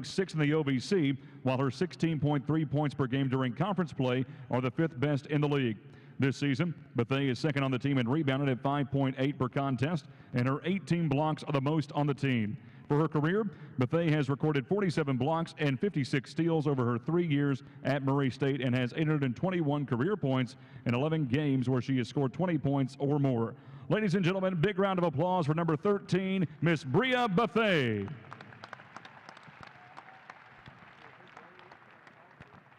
6th in the OVC, while her 16.3 points per game during conference play are the 5th best in the league. This season, Bethea is second on the team and rebounded at 5.8 per contest, and her 18 blocks are the most on the team. For her career, Bethea has recorded 47 blocks and 56 steals over her 3 years at Murray State and has 821 career points in 11 games where she has scored 20 points or more. Ladies and gentlemen, big round of applause for number 13, Miss Bria Bethea.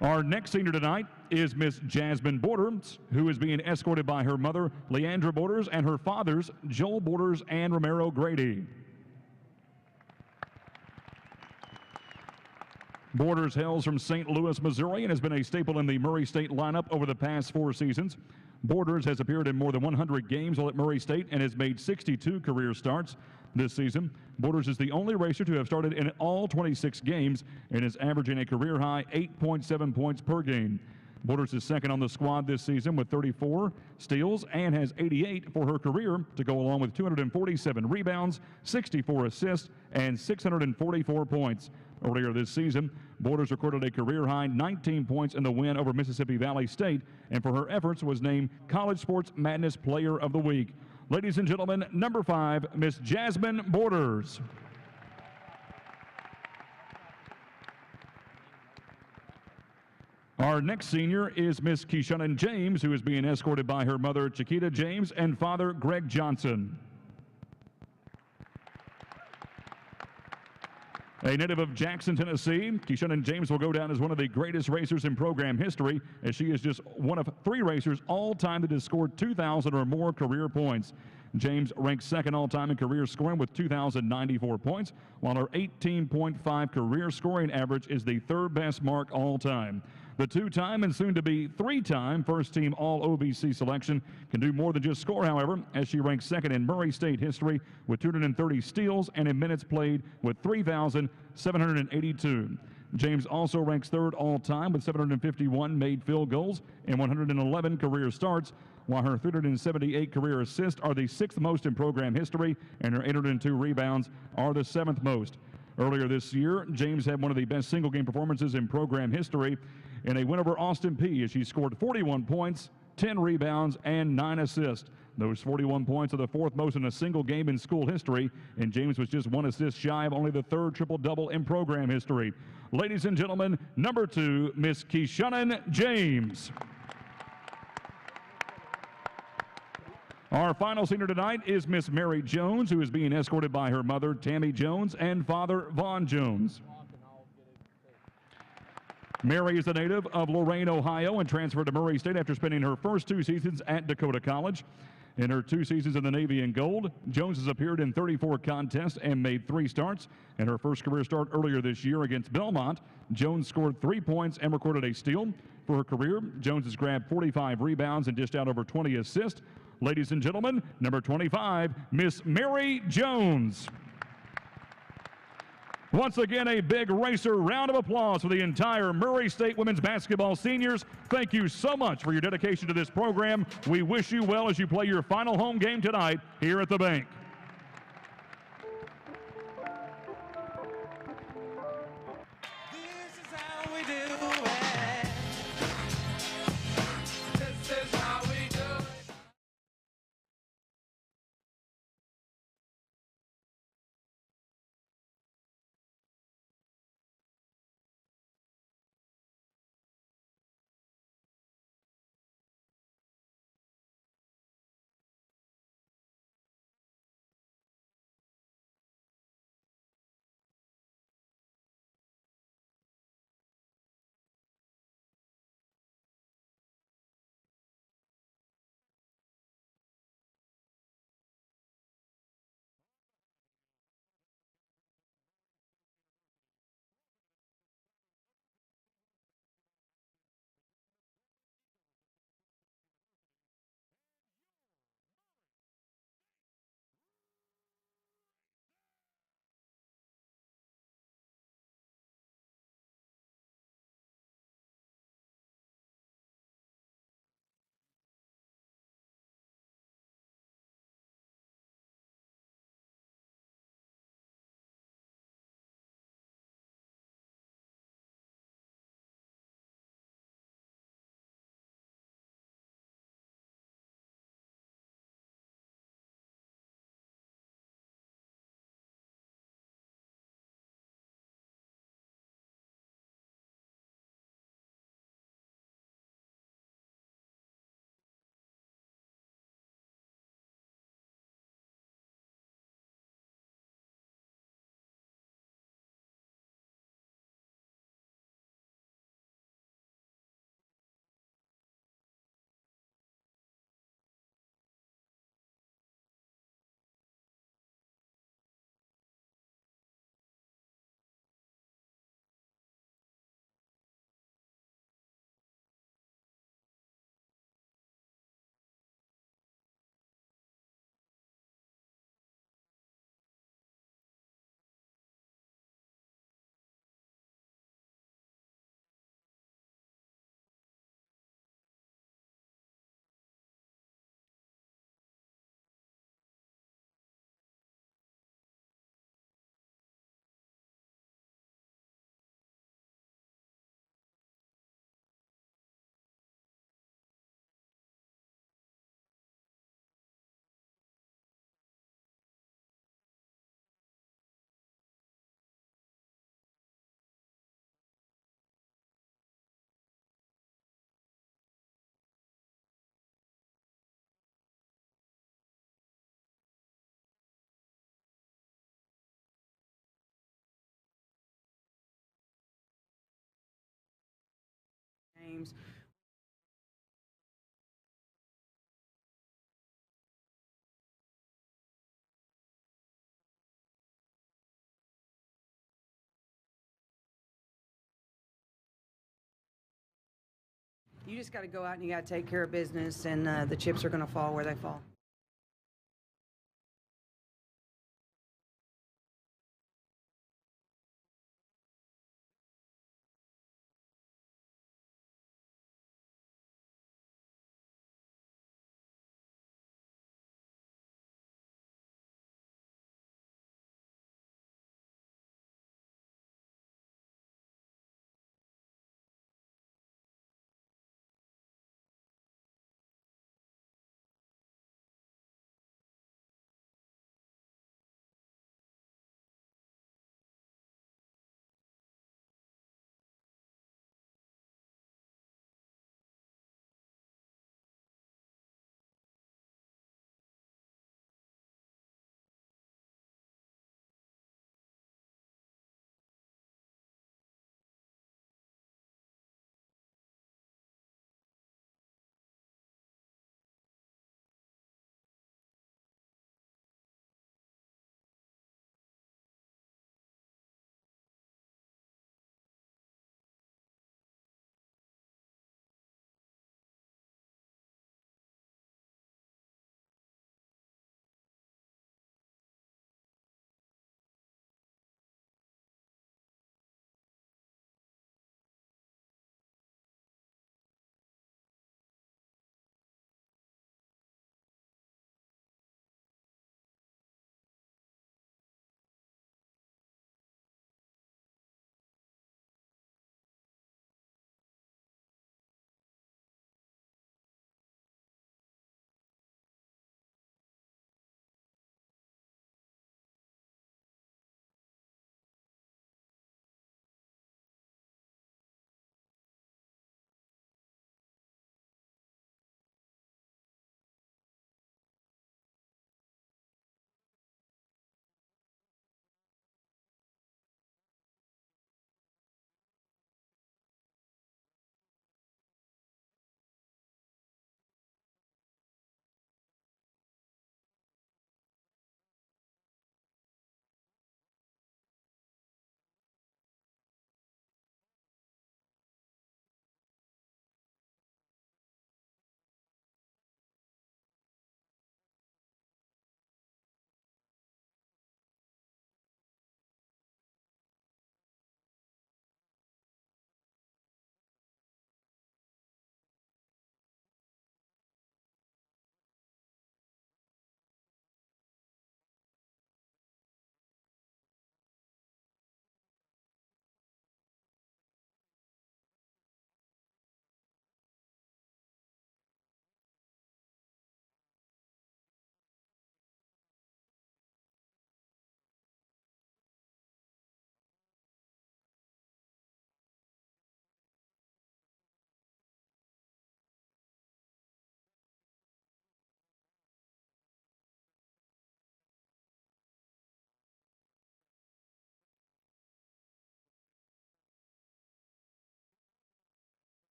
Our next senior tonight is Miss Jasmine Borders, who is being escorted by her mother, Leandra Borders, and her fathers, Joel Borders and Romero Grady. Borders hails from St. Louis, Missouri, and has been a staple in the Murray State lineup over the past 4 seasons. Borders has appeared in more than 100 games while at Murray State and has made 62 career starts. This season, Borders is the only racer to have started in all 26 games and is averaging a career-high 8.7 points per game. Borders is second on the squad this season with 34 steals and has 88 for her career to go along with 247 rebounds, 64 assists, and 644 points. Earlier this season, Borders recorded a career-high 19 points in the win over Mississippi Valley State, and for her efforts was named College Sports Madness Player of the Week. Ladies and gentlemen, number 5, Miss Jasmine Borders. Our next senior is Miss Keyshawn James, who is being escorted by her mother, Chiquita James, and father, Greg Johnson. A native of Jackson, Tennessee, Keyshawn James will go down as one of the greatest racers in program history, as she is just one of 3 racers all-time that has scored 2,000 or more career points. James ranks second all-time in career scoring with 2,094 points, while her 18.5 career scoring average is the 3rd best mark all-time. The 2-time and soon-to-be 3-time first-team All-OVC selection can do more than just score, however, as she ranks second in Murray State history with 230 steals and in minutes played with 3,782. James also ranks 3rd all-time with 751 made field goals and 111 career starts, while her 378 career assists are the 6th most in program history, and her 802 rebounds are the 7th most. Earlier this year, James had one of the best single-game performances in program history in a win over Austin Peay as she scored 41 points, 10 rebounds, and 9 assists. Those 41 points are the 4th most in a single game in school history, and James was just 1 assist shy of only the 3rd triple-double in program history. Ladies and gentlemen, number 2, Miss Keyshawn James. Our final senior tonight is Miss Mary Jones, who is being escorted by her mother, Tammy Jones, and father, Vaughn Jones. Mary is a native of Lorain, Ohio, and transferred to Murray State after spending her first 2 seasons at Dakota College. In her 2 seasons in the Navy and Gold, Jones has appeared in 34 contests and made 3 starts. In her first career start earlier this year against Belmont, Jones scored 3 points and recorded a steal. For her career, Jones has grabbed 45 rebounds and dished out over 20 assists. Ladies and gentlemen, number 25, Miss Mary Jones. Once again, a big racer round of applause for the entire Murray State women's basketball seniors. Thank you so much for your dedication to this program. We wish you well as you play your final home game tonight here at the bank. games. You just got to go out and you got to take care of business, and the chips are going to fall where they fall.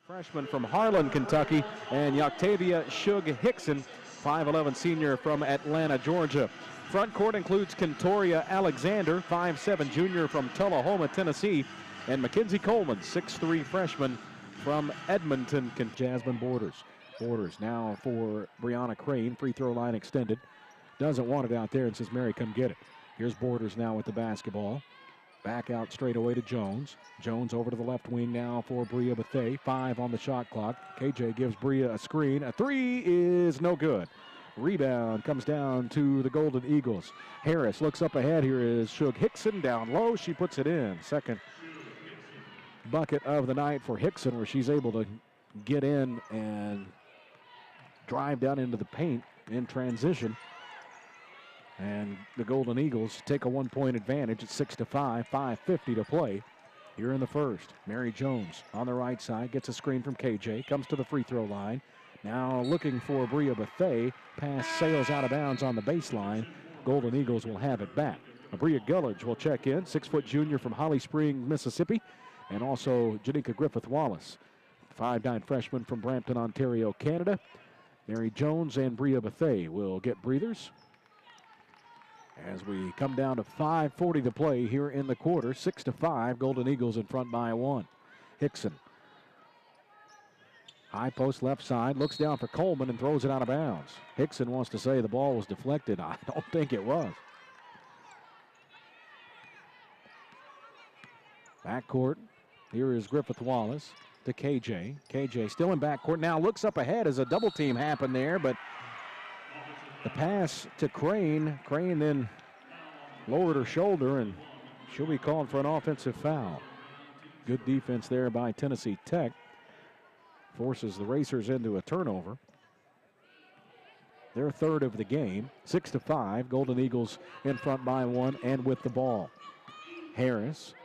Freshman from Harlan, Kentucky, and Octavia Shug-Hickson, 5'11" senior from Atlanta, Georgia. Front court includes Kentoria Alexander, 5'7" junior from Tullahoma, Tennessee, and Mackenzie Coleman, 6'3" freshman from Edmonton, Jasmine Borders. Borders now for Brianna Crane, free throw line extended. Doesn't want it out there and says, Mary, come get it. Here's Borders now with the basketball. Back out straight away to Jones. Jones over to the left wing now for Bria Bethea. 5 on the shot clock. KJ gives Bria a screen. A 3 is no good. Rebound comes down to the Golden Eagles. Harris looks up ahead. Here is Shug-Hickson down low. She puts it in. Second bucket of the night for Hickson, where she's able to get in and drive down into the paint in transition. And the Golden Eagles take a 1-point advantage at 6-5, 5:50 to play here in the first. Mary Jones on the right side gets a screen from KJ, comes to the free throw line. Now looking for Bria Bethea. Pass sails out of bounds on the baseline. Golden Eagles will have it back. Bria Gullidge will check in, 6-foot junior from Holly Springs, Mississippi, and also Janika Griffith-Wallace, 5'9" freshman from Brampton, Ontario, Canada. Mary Jones and Bria Bethea will get breathers as we come down to 5:40 to play here in the quarter. 6-5, Golden Eagles in front by 1. Hickson, high post left side, looks down for Coleman and throws it out of bounds. Hickson wants to say the ball was deflected. I don't think it was. Backcourt, here is Griffith-Wallace to KJ. KJ still in backcourt, now looks up ahead as a double team happened there, but the pass to Crane. Crane then lowered her shoulder, and she'll be called for an offensive foul. Good defense there by Tennessee Tech. Forces the Racers into a turnover. Their third of the game. 6-5. Golden Eagles in front by 1 and with the ball. Harris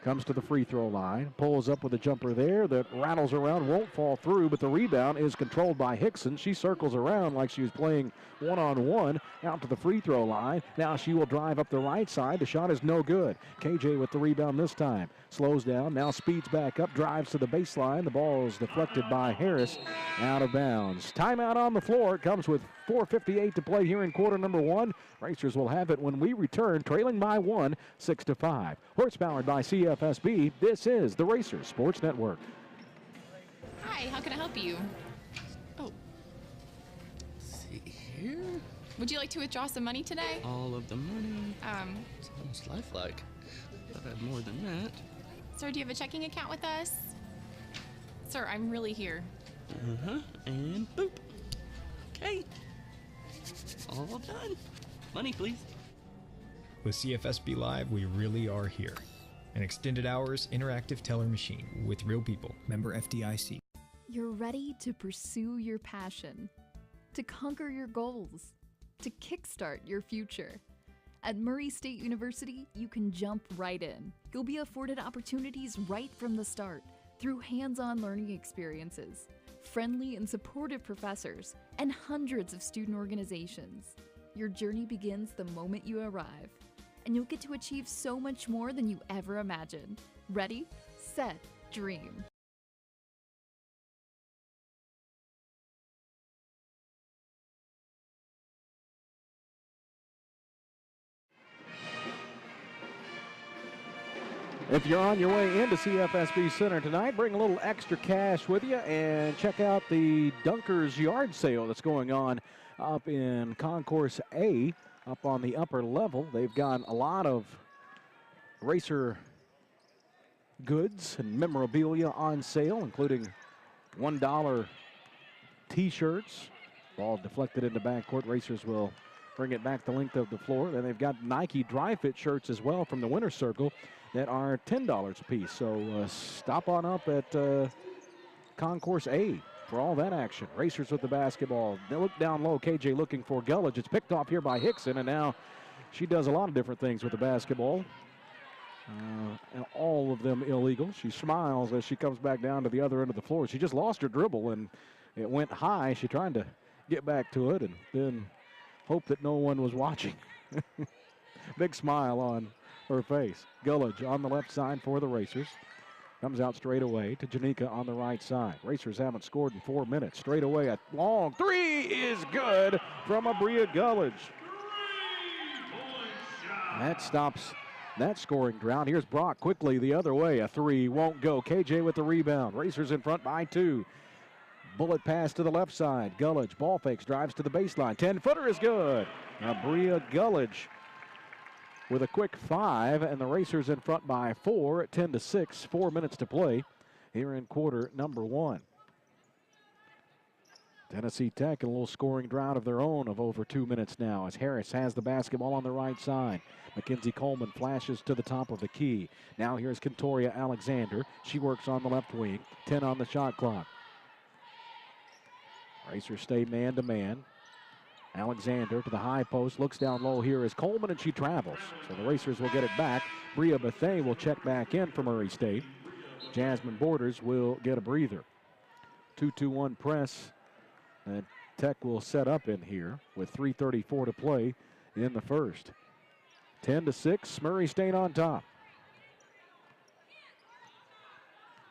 comes to the free throw line, pulls up with a jumper there that rattles around, won't fall through, but the rebound is controlled by Hickson. She circles around like she was playing one-on-one out to the free throw line. Now she will drive up the right side. The shot is no good. KJ with the rebound this time. Slows down, now speeds back up, drives to the baseline. The ball is deflected by Harris, out of bounds. Timeout on the floor. It comes with 4:58 to play here in quarter number 1. Racers will have it when we return, trailing by 1, 6-5. Horse-powered by CFSB, this is the Racers Sports Network. Hi, how can I help you? Oh. Let's see here. Would you like to withdraw some money today? All of the money. It's almost lifelike. Thought I had more than that. Sir, do you have a checking account with us? Sir, I'm really here. And boop. Okay. All done. Money, please. With CFSB Live, we really are here. An extended hours interactive teller machine with real people. Member FDIC. You're ready to pursue your passion, to conquer your goals, to kickstart your future. At Murray State University, you can jump right in. You'll be afforded opportunities right from the start through hands-on learning experiences, friendly and supportive professors, and hundreds of student organizations. Your journey begins the moment you arrive, and you'll get to achieve so much more than you ever imagined. Ready, set, dream. If you're on your way into CFSB Center tonight, bring a little extra cash with you and check out the Dunkers yard sale that's going on up in Concourse A, up on the upper level. They've got a lot of racer goods and memorabilia on sale, including $1 t-shirts. Ball deflected into backcourt. Racers will bring it back the length of the floor. Then they've got Nike Dry Fit shirts as well from the winner's circle that are $10 a piece. So stop on up at Concourse A for all that action. Racers with the basketball. They look down low. KJ looking for Gullidge. It's picked off here by Hickson, and now she does a lot of different things with the basketball. And all of them illegal. She smiles as she comes back down to the other end of the floor. She just lost her dribble, and it went high. She tried to get back to it and then hope that no one was watching. Big smile on her face. Gullidge on the left side for the Racers. Comes out straight away to Janika on the right side. Racers haven't scored in 4 minutes. Straight away, a long three is good from Abria Gullidge. That stops that scoring drought. Here's Brock quickly the other way. A three won't go. KJ with the rebound. Racers in front by 2. Bullet pass to the left side. Gullidge ball fakes, drives to the baseline. 10-footer is good. Abria Gullidge with a quick 5, and the Racers in front by 4 at 10-6. 4 minutes to play here in quarter number 1. Tennessee Tech in a little scoring drought of their own of over 2 minutes now as Harris has the basketball on the right side. Mackenzie Coleman flashes to the top of the key. Now here's Kentoria Alexander. She works on the left wing. 10 on the shot clock. Racers stay man-to-man. Alexander to the high post, looks down low here is Coleman, and she travels. So the Racers will get it back. Bria Bethea will check back in for Murray State. Jasmine Borders will get a breather. 2-2-1 press. And Tech will set up in here with 3:34 to play in the first. 10-6, Murray State on top.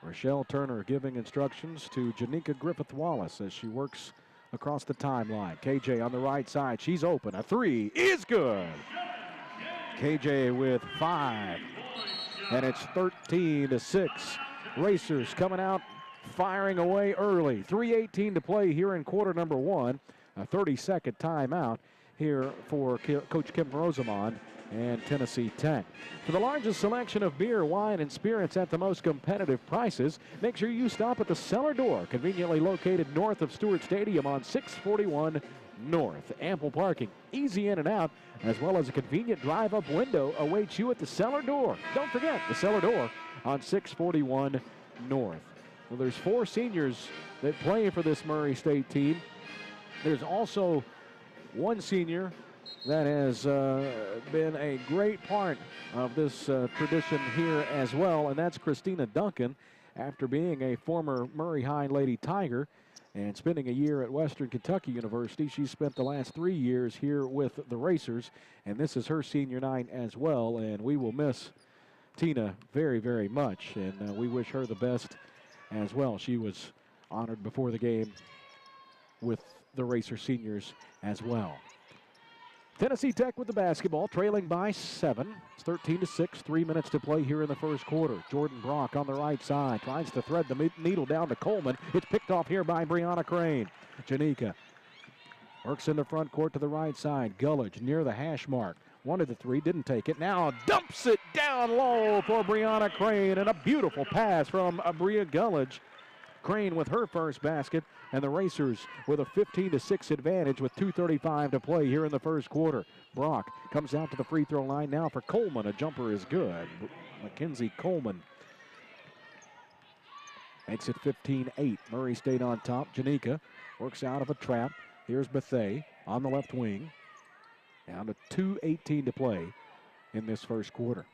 Rochelle Turner giving instructions to Janika Griffith-Wallace as she works across the timeline. KJ on the right side. She's open. A three is good. KJ with 5. And it's 13-6. Racers coming out firing away early. 3:18 to play here in quarter number 1. A 30-second timeout here for Coach Kim Rosamond and Tennessee Tech. For the largest selection of beer, wine, and spirits at the most competitive prices, make sure you stop at the Cellar Door, conveniently located north of Stewart Stadium on 641 North. Ample parking, easy in and out, as well as a convenient drive-up window awaits you at the Cellar Door. Don't forget, the Cellar Door on 641 North. Well, there's 4 seniors that play for this Murray State team. There's also 1 senior that has been a great part of this tradition here as well, and that's Christina Duncan. After being a former Murray High Lady Tiger and spending a year at Western Kentucky University, she spent the last 3 years here with the Racers, and this is her senior night as well, and we will miss Tina very, very much, and we wish her the best as well. She was honored before the game with the Racer seniors as well. Tennessee Tech with the basketball, trailing by 7. It's 13-6, 3 minutes to play here in the first quarter. Jordan Brock on the right side, tries to thread the needle down to Coleman. It's picked off here by Brianna Crane. Janika works in the front court to the right side. Gullidge near the hash mark. Wanted the 3, didn't take it. Now dumps it down low for Brianna Crane, and a beautiful pass from Abria Gullidge. Crane with her first basket, and the Racers with a 15-6 advantage with 2:35 to play here in the first quarter. Brock comes out to the free throw line now for Coleman. A jumper is good. Mackenzie Coleman makes it 15-8. Murray State on top. Janika works out of a trap. Here's Bethea on the left wing. Down to 2:18 to play in this first quarter.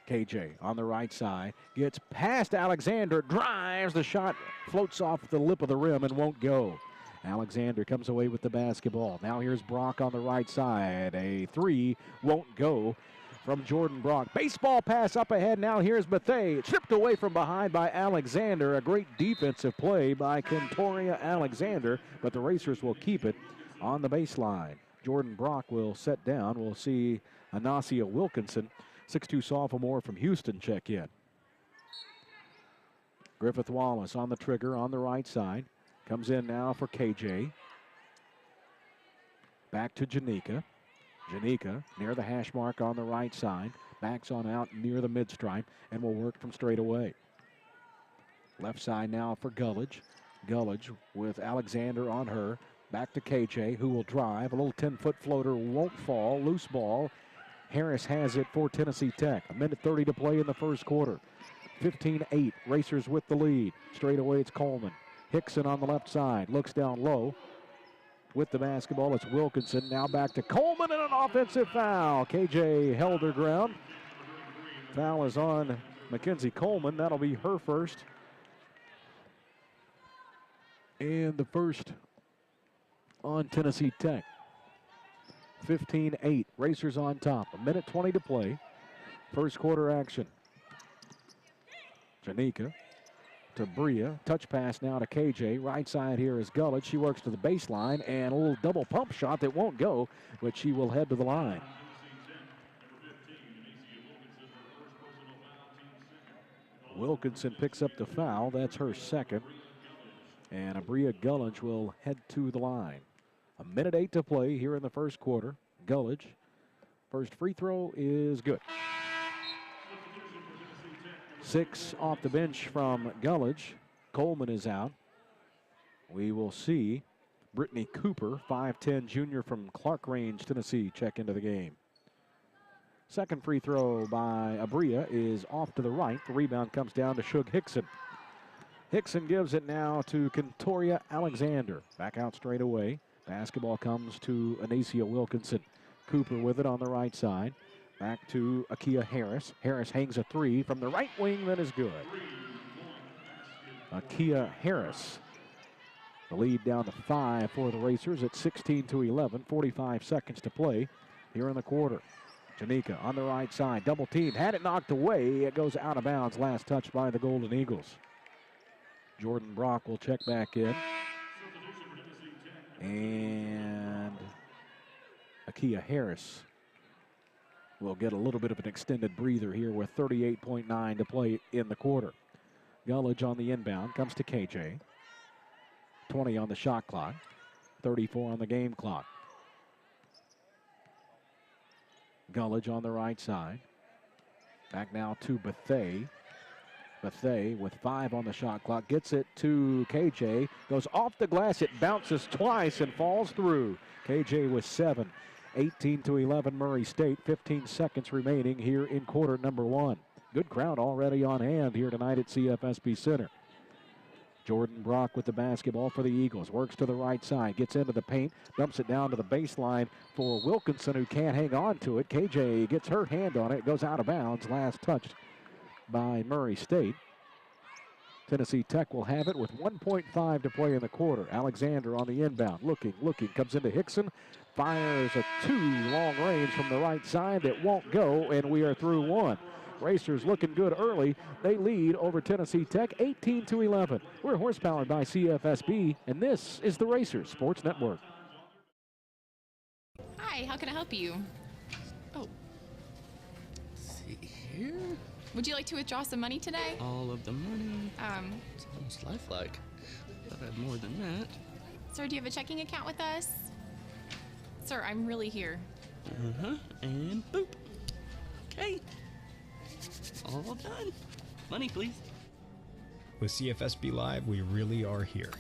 KJ on the right side, gets past Alexander, drives, the shot floats off the lip of the rim and won't go. Alexander comes away with the basketball. Now here's Brock on the right side. A 3 won't go from Jordan Brock. Baseball pass up ahead. Now here's Bethea. Stripped away from behind by Alexander. A great defensive play by Kentoria Alexander, but the Racers will keep it on the baseline. Jordan Brock will set down. We'll see Anasia Wilkinson, 6'2" sophomore from Houston, check in. Griffith Wallace on the trigger on the right side. Comes in now for KJ. Back to Janika. Janika near the hash mark on the right side. Backs on out near the mid-stripe and will work from straight away. Left side now for Gullidge. Gullidge with Alexander on her. Back to KJ, who will drive. A little 10-foot floater won't fall. Loose ball. Harris has it for Tennessee Tech. 1:30 to play in the first quarter. 15-8, Racers with the lead. Straight away it's Coleman. Hickson on the left side, looks down low. With the basketball, it's Wilkinson. Now back to Coleman and an offensive foul. KJ held her ground. Foul is on Mackenzie Coleman. That'll be her first. And the first on Tennessee Tech. 15-8, Racers on top. 1:20 to play. First quarter action. Janika to Bria. Touch pass now to KJ. Right side here is Gullett. She works to the baseline and a little double pump shot that won't go, but she will head to the line. Wilkinson picks up the foul. That's her second. And Bria Gullidge will head to the line. 1:08 to play here in the first quarter. Gullidge, first free throw is good. 6 off the bench from Gullidge. Coleman is out. We will see Brittany Cooper, 5'10" junior from Clark Range, Tennessee, check into the game. Second free throw by Abria is off to the right. The rebound comes down to Shug Hickson. Hickson gives it now to Kentoria Alexander. Back out straight away. Basketball comes to Anasia Wilkinson. Cooper with it on the right side. Back to Akia Harris. Harris hangs a three from the right wing that is good. Akia Harris. The lead down to 5 for the Racers at 16-11. 45 seconds to play here in the quarter. Janika on the right side. Double team. Had it knocked away. It goes out of bounds. Last touch by the Golden Eagles. Jordan Brock will check back in. And Akia Harris will get a little bit of an extended breather here with 38.9 to play in the quarter. Gullidge on the inbound. Comes to KJ. 20 on the shot clock. 34 on the game clock. Gullidge on the right side. Back now to Bethay. Bethay with 5 on the shot clock. Gets it to KJ. Goes off the glass. It bounces twice and falls through. KJ with 7. 18-11 Murray State. 15 seconds remaining here in quarter number 1. Good crowd already on hand here tonight at CFSB Center. Jordan Brock with the basketball for the Eagles. Works to the right side. Gets into the paint. Dumps it down to the baseline for Wilkinson, who can't hang on to it. KJ gets her hand on it. Goes out of bounds. Last touched by Murray State. Tennessee Tech will have it with 1.5 to play in the quarter. Alexander on the inbound. Looking. Comes into Hickson. Fires a 2 long range from the right side that won't go, and we are through 1. Racers looking good early. They lead over Tennessee Tech 18-11. We're horsepowered by CFSB, and this is the Racers Sports Network. Hi, how can I help you? Oh, See here? would you like to withdraw some money today? All of the money. It's almost lifelike. Thought I had more than that. Sir, do you have a checking account with us? Sir, I'm really here. And boop. Okay. All done. Money, please. With CFSB Live, we really are here.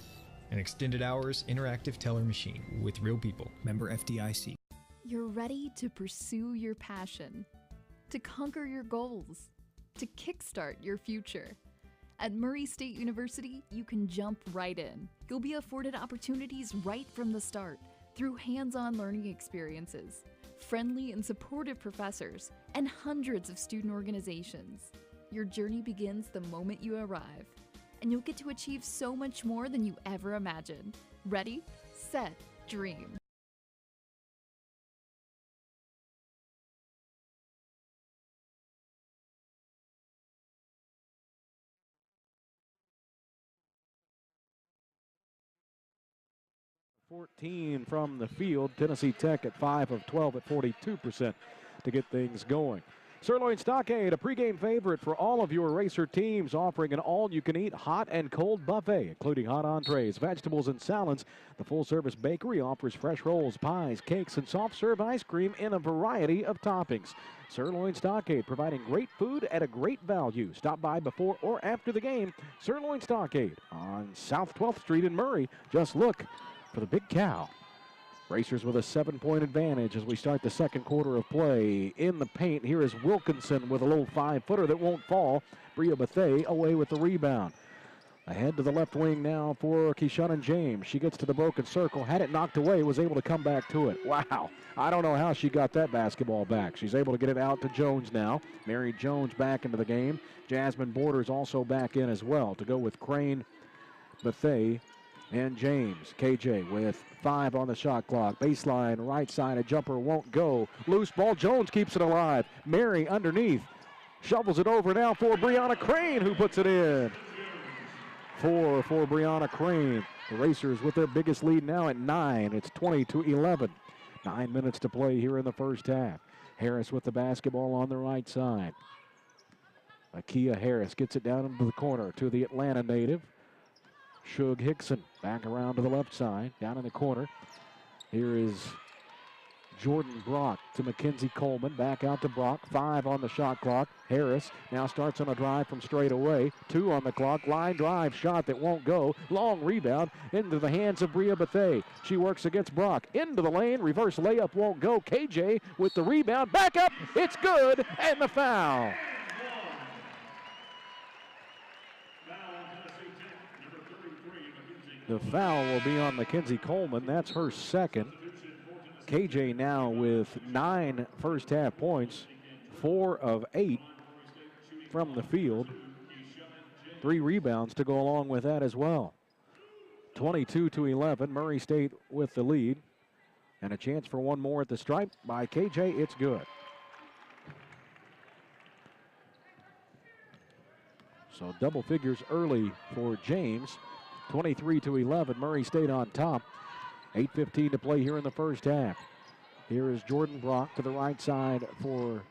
An extended hours interactive teller machine with real people. Member FDIC. You're ready to pursue your passion, to conquer your goals, to kickstart your future. At Murray State University, you can jump right in. You'll be afforded opportunities right from the start through hands-on learning experiences, friendly and supportive professors, and hundreds of student organizations. Your journey begins the moment you arrive, and you'll get to achieve so much more than you ever imagined. Ready, set, dream. .14 from the field. Tennessee Tech at 5 of 12 at 42% to get things going. Sirloin Stockade, a pregame favorite for all of your Racer teams, offering an all-you-can-eat hot and cold buffet, including hot entrees, vegetables, and salads. The full-service bakery offers fresh rolls, pies, cakes, and soft-serve ice cream in a variety of toppings. Sirloin Stockade, providing great food at a great value. Stop by before or after the game. Sirloin Stockade on South 12th Street in Murray. Just look for the Big Cow. Racers with a 7-point advantage as we start the second quarter of play. In the paint, here is Wilkinson with a little 5-footer that won't fall. Bria Bethay away with the rebound. Ahead to the left wing now for Keyshawn James. She gets to the broken circle, had it knocked away, was able to come back to it. Wow, I don't know how she got that basketball back. She's able to get it out to Jones now. Mary Jones back into the game. Jasmine Borders also back in as well to go with Crane, Bethay, and James. KJ with 5 on the shot clock. Baseline, right side, a jumper won't go. Loose ball, Jones keeps it alive. Mary underneath. Shovels it over now for Brianna Crane, who puts it in. 4 for Brianna Crane. The Racers with their biggest lead now at 9. It's 20-11. 9 minutes to play here in the first half. Harris with the basketball on the right side. Akia Harris gets it down into the corner to the Atlanta native. Shug Hickson back around to the left side, down in the corner. Here is Jordan Brock to Mackenzie Coleman, back out to Brock. 5 on the shot clock. Harris now starts on a drive from straight away. 2 on the clock. Line drive shot that won't go. Long rebound into the hands of Bria Bethay. She works against Brock. Into the lane. Reverse layup won't go. KJ with the rebound. Back up. It's good. And the foul. The foul will be on Mackenzie Coleman. That's her second. KJ now with 9 first half points, 4 of 8 from the field. 3 rebounds to go along with that as well. 22-11, Murray State with the lead. And a chance for one more at the stripe by KJ. It's good. So double figures early for James. 23-11, Murray State on top. 8:15 to play here in the first half. Here is Jordan Brock to the right side for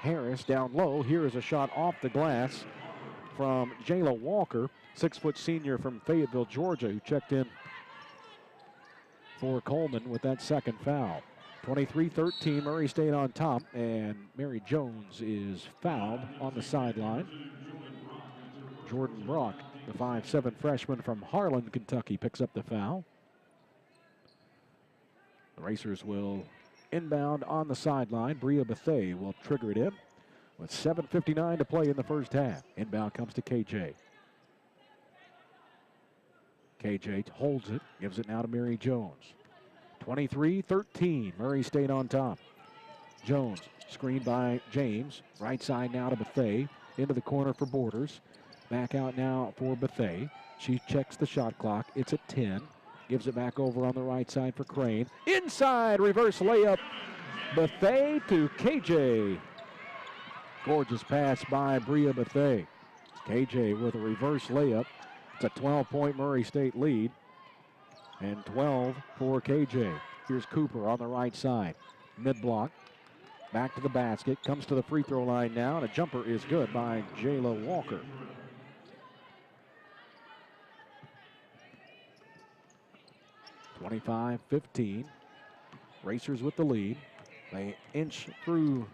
Harris. Down low, here is a shot off the glass from Jayla Walker, 6-foot senior from Fayetteville, Georgia, who checked in for Coleman with that second foul. 23-13, Murray State on top, and Mary Jones is fouled on the sideline. Jordan Brock, the 5'7" freshman from Harlan, Kentucky, picks up the foul. The Racers will inbound on the sideline. Bria Bethay will trigger it in with 7:59 to play in the first half. Inbound comes to KJ. KJ holds it, gives it now to Mary Jones. 23-13, Murray State on top. Jones, screened by James. Right side now to Bethay. Into the corner for Borders. Back out now for Bethay. She checks the shot clock. It's at 10. Gives it back over on the right side for Crane. Inside, reverse layup. Bethay to KJ. Gorgeous pass by Bria Bethay. KJ with a reverse layup. It's a 12-point Murray State lead. And 12 for KJ. Here's Cooper on the right side. Mid-block. Back to the basket. Comes to the free throw line now. And a jumper is good by Jayla Walker. 25-15. Racers with the lead. They inch through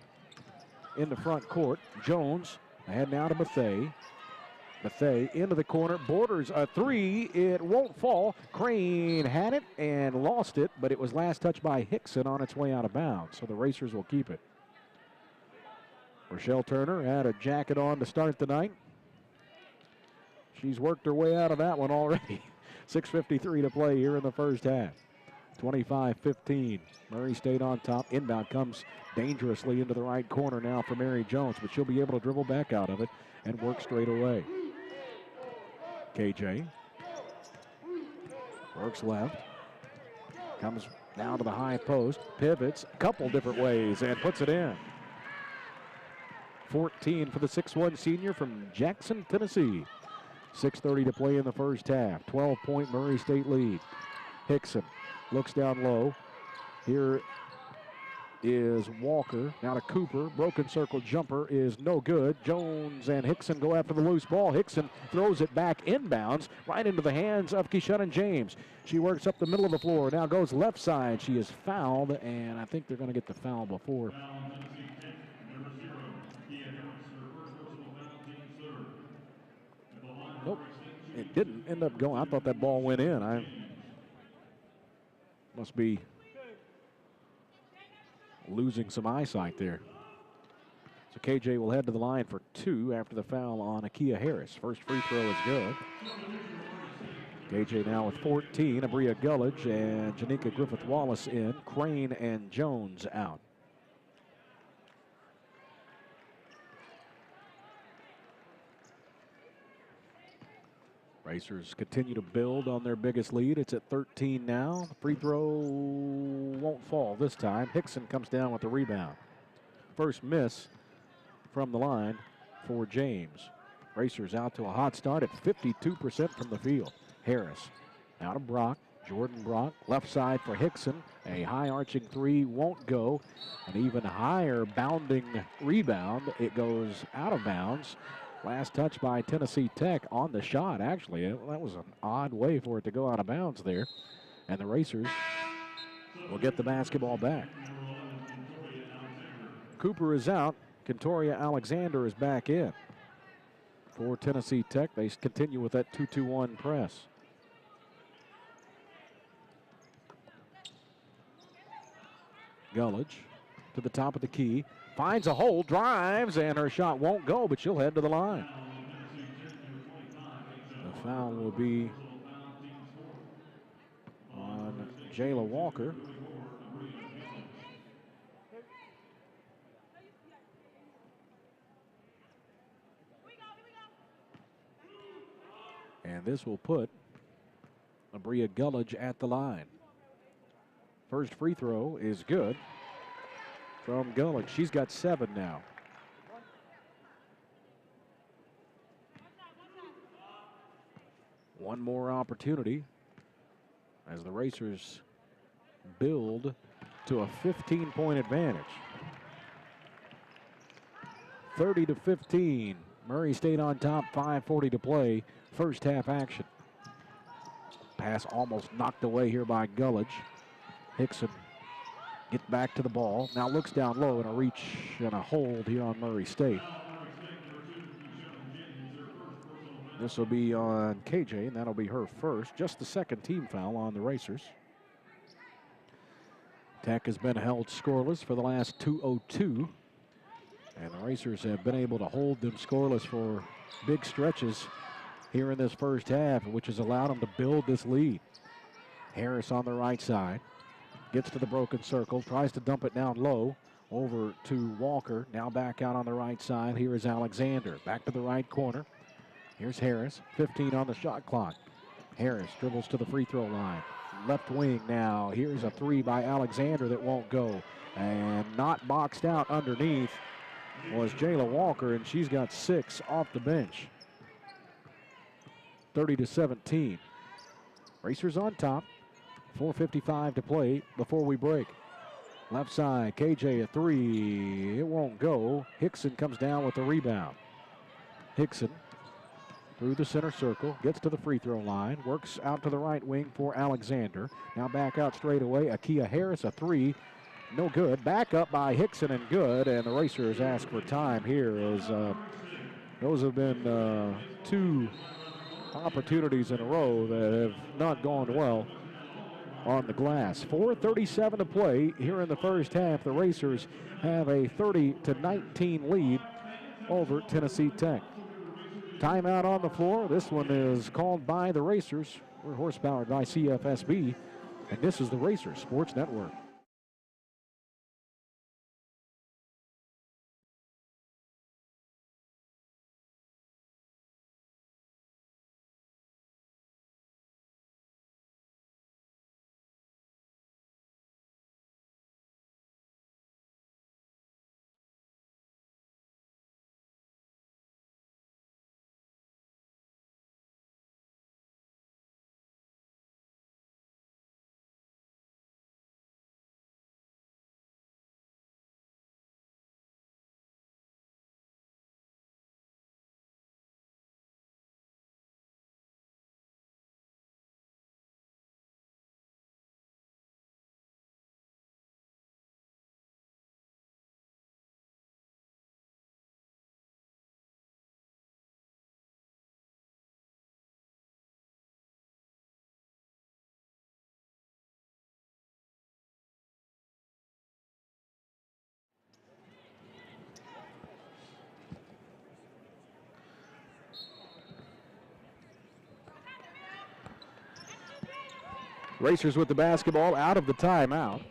in the front court. Jones ahead now to Bethay. Bethay into the corner. Borders a 3. It won't fall. Crane had it and lost it, but it was last touched by Hickson on its way out of bounds, so the Racers will keep it. Rochelle Turner had a jacket on to start the night. She's worked her way out of that one already. 6:53 to play here in the first half. 25-15. Murray State on top. Inbound comes dangerously into the right corner now for Mary Jones, but she'll be able to dribble back out of it and work straight away. KJ works left. Comes down to the high post. Pivots a couple different ways and puts it in. 14 for the 6'1" senior from Jackson, Tennessee. 6:30 to play in the first half. 12-point Murray State lead. Hickson looks down low. Here is Walker. Now to Cooper. Broken circle jumper is no good. Jones and Hickson go after the loose ball. Hickson throws it back inbounds right into the hands of Keyshawn James. She works up the middle of the floor. Now goes left side. She is fouled, and I think they're going to get the foul before. Nope, it didn't end up going. I thought that ball went in. I must be losing some eyesight there. So KJ will head to the line for 2 after the foul on Akia Harris. First free throw is good. KJ now with 14. Abria Gullidge and Janika Griffith-Wallace in. Crane and Jones out. Racers continue to build on their biggest lead. It's at 13 now. Free throw won't fall this time. Hickson comes down with the rebound. First miss from the line for James. Racers out to a hot start at 52% from the field. Harris out of Brock. Jordan Brock, left side for Hickson. A high arching three won't go. An even higher bounding rebound. It goes out of bounds. Last touch by Tennessee Tech on the shot, actually. That was an odd way for it to go out of bounds there. And the Racers will get the basketball back. Cooper is out. Kentoria Alexander is back in. For Tennessee Tech, they continue with that 2-2-1 press. Gullidge to the top of the key, finds a hole, drives, and her shot won't go, but she'll head to the line. The foul will be on Jayla Walker. And this will put Abria Gullidge at the line. First free throw is good from Gullidge. She's got 7 now. One more opportunity as the Racers build to a 15-point advantage. 30-15. Murray State on top, 5:40 to play. First half action. Pass almost knocked away here by Gullidge. Hickson gets back to the ball. Now looks down low and a reach and a hold here on Murray State. This will be on KJ, and that'll be her first. Just the second team foul on the Racers. Tech has been held scoreless for the last 2:02. And the Racers have been able to hold them scoreless for big stretches here in this first half, which has allowed them to build this lead. Harris on the right side. Gets to the broken circle, tries to dump it down low over to Walker. Now back out on the right side. Here is Alexander. Back to the right corner. Here's Harris, 15 on the shot clock. Harris dribbles to the free throw line. Left wing now. Here's a three by Alexander that won't go. And not boxed out underneath was Jayla Walker, and she's got 6 off the bench. 30-17. Racers on top. 4:55 to play before we break. Left side, KJ a three. It won't go. Hickson comes down with the rebound. Hickson through the center circle, gets to the free throw line, works out to the right wing for Alexander. Now back out straight away. Akia Harris a three. No good. Back up by Hickson and good. And the Racers ask for time here as those have been 2 opportunities in a row that have not gone well on the glass. 4:37 to play here in the first half. The Racers have a 30-19 lead over Tennessee Tech. Timeout on the floor. This one is called by the Racers. We're horsepowered by CFSB, and this is the Racers Sports Network. Racers with the basketball out of the timeout.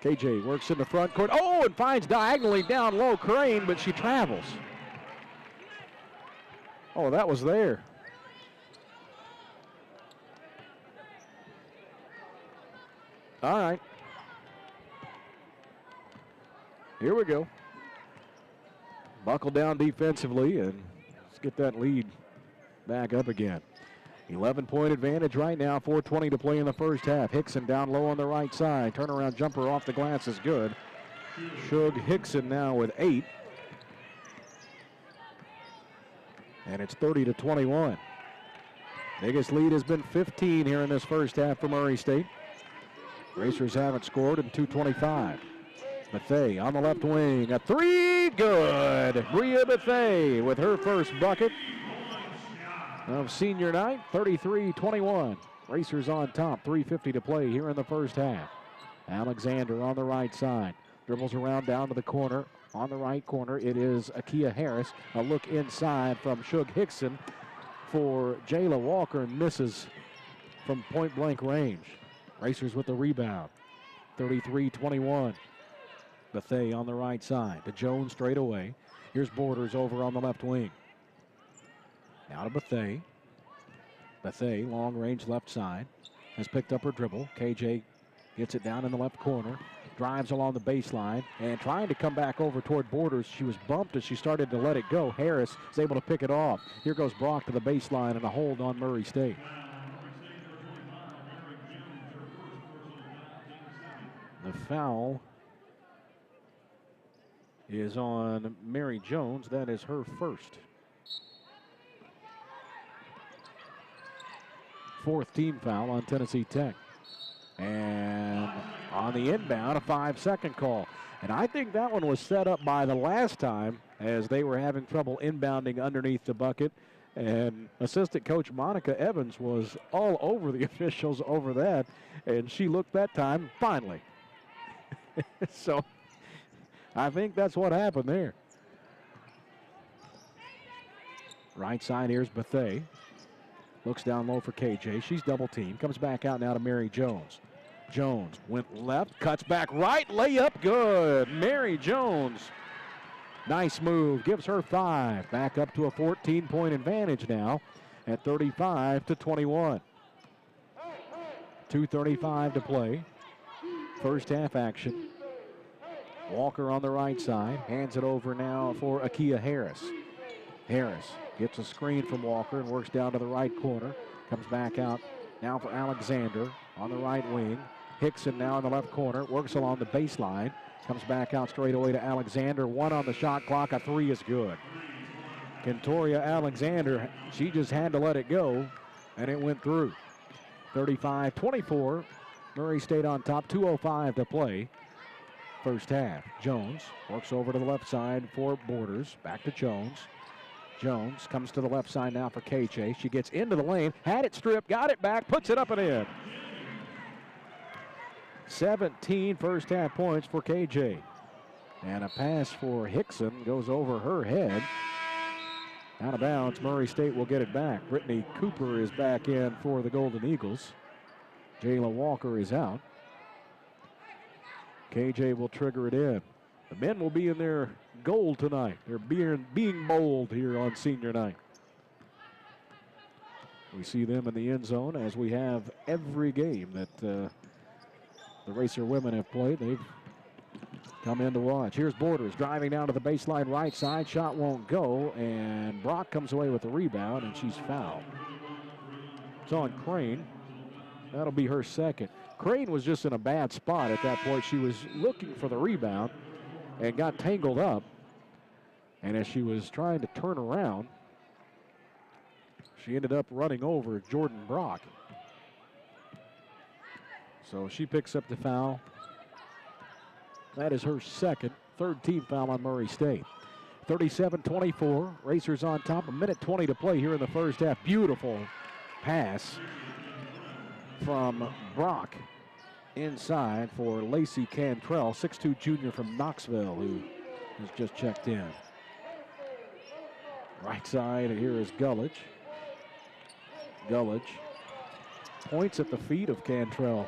KJ works in the front court. Oh, and finds diagonally down low Crane, but she travels. Oh, that was there. All right. Here we go. buckle down defensively and let's get that lead back up again. 11-point advantage right now, 4:20 to play in the first half. Hickson down low on the right side. Turnaround jumper off the glass is good. Shug Hickson now with 8. And it's 30-21. Biggest lead has been 15 here in this first half for Murray State. Racers haven't scored in 2:25. Bethea on the left wing, a 3, good. Bria Bethea with her first bucket of senior night, 33-21. Racers on top, 3:50 to play here in the first half. Alexander on the right side, dribbles around down to the corner. On the right corner, it is Akia Harris. A look inside from Shug Hickson for Jayla Walker and misses from point-blank range. Racers with the rebound, 33-21. Bethea on the right side to Jones straight away. Here's Borders over on the left wing. Now to Bethea. Bethea, long range left side, has picked up her dribble. KJ gets it down in the left corner, drives along the baseline, and trying to come back over toward Borders. She was bumped as she started to let it go. Harris is able to pick it off. Here goes Brock to the baseline and a hold on Murray State. The foul is on Mary Jones. That is her first. 4th team foul on Tennessee Tech. And on the inbound, a 5-second call. And I think that one was set up by the last time as they were having trouble inbounding underneath the bucket. And assistant coach Monica Evans was all over the officials over that. And she looked that time, finally. So I think that's what happened there. Right side, here's Bethea. Looks down low for KJ. She's double teamed. Comes back out now to Mary Jones. Jones went left, cuts back right, layup good. Mary Jones. Nice move, gives her 5. Back up to a 14-point advantage now at 35-21. 2:35 to play. First half action. Walker on the right side. Hands it over now for Akia Harris. Harris gets a screen from Walker and works down to the right corner. Comes back out now for Alexander on the right wing. Hickson now in the left corner. Works along the baseline. Comes back out straight away to Alexander. 1 on the shot clock. A 3 is good. Kentoria Alexander, she just had to let it go, and it went through. 35-24. Murray State on top. 2:05 to play. First half. Jones works over to the left side for Borders. Back to Jones. Jones comes to the left side now for KJ. She gets into the lane, had it stripped, got it back, puts it up and in. 17 first half points for KJ. And a pass for Hickson goes over her head. Out of bounds, Murray State will get it back. Brittany Cooper is back in for the Golden Eagles. Jayla Walker is out. KJ will trigger it in. The men will be in their gold tonight. They're being bold here on senior night. We see them in the end zone as we have every game that the Racer women have played. They've come in to watch. Here's Borders driving down to the baseline right side. Shot won't go, and Brock comes away with the rebound, and she's fouled. It's on Crane. That'll be her second. Crane was just in a bad spot at that point. She was looking for the rebound and got tangled up. And as she was trying to turn around, she ended up running over Jordan Brock. So she picks up the foul. That is her second, 3rd team foul on Murray State. 37-24, Racers on top. 1:20 to play here in the first half. Beautiful pass from Brock inside for Lacey Cantrell, 6'2" junior from Knoxville, who has just checked in. Right side, here is Gullidge. Gullidge points at the feet of Cantrell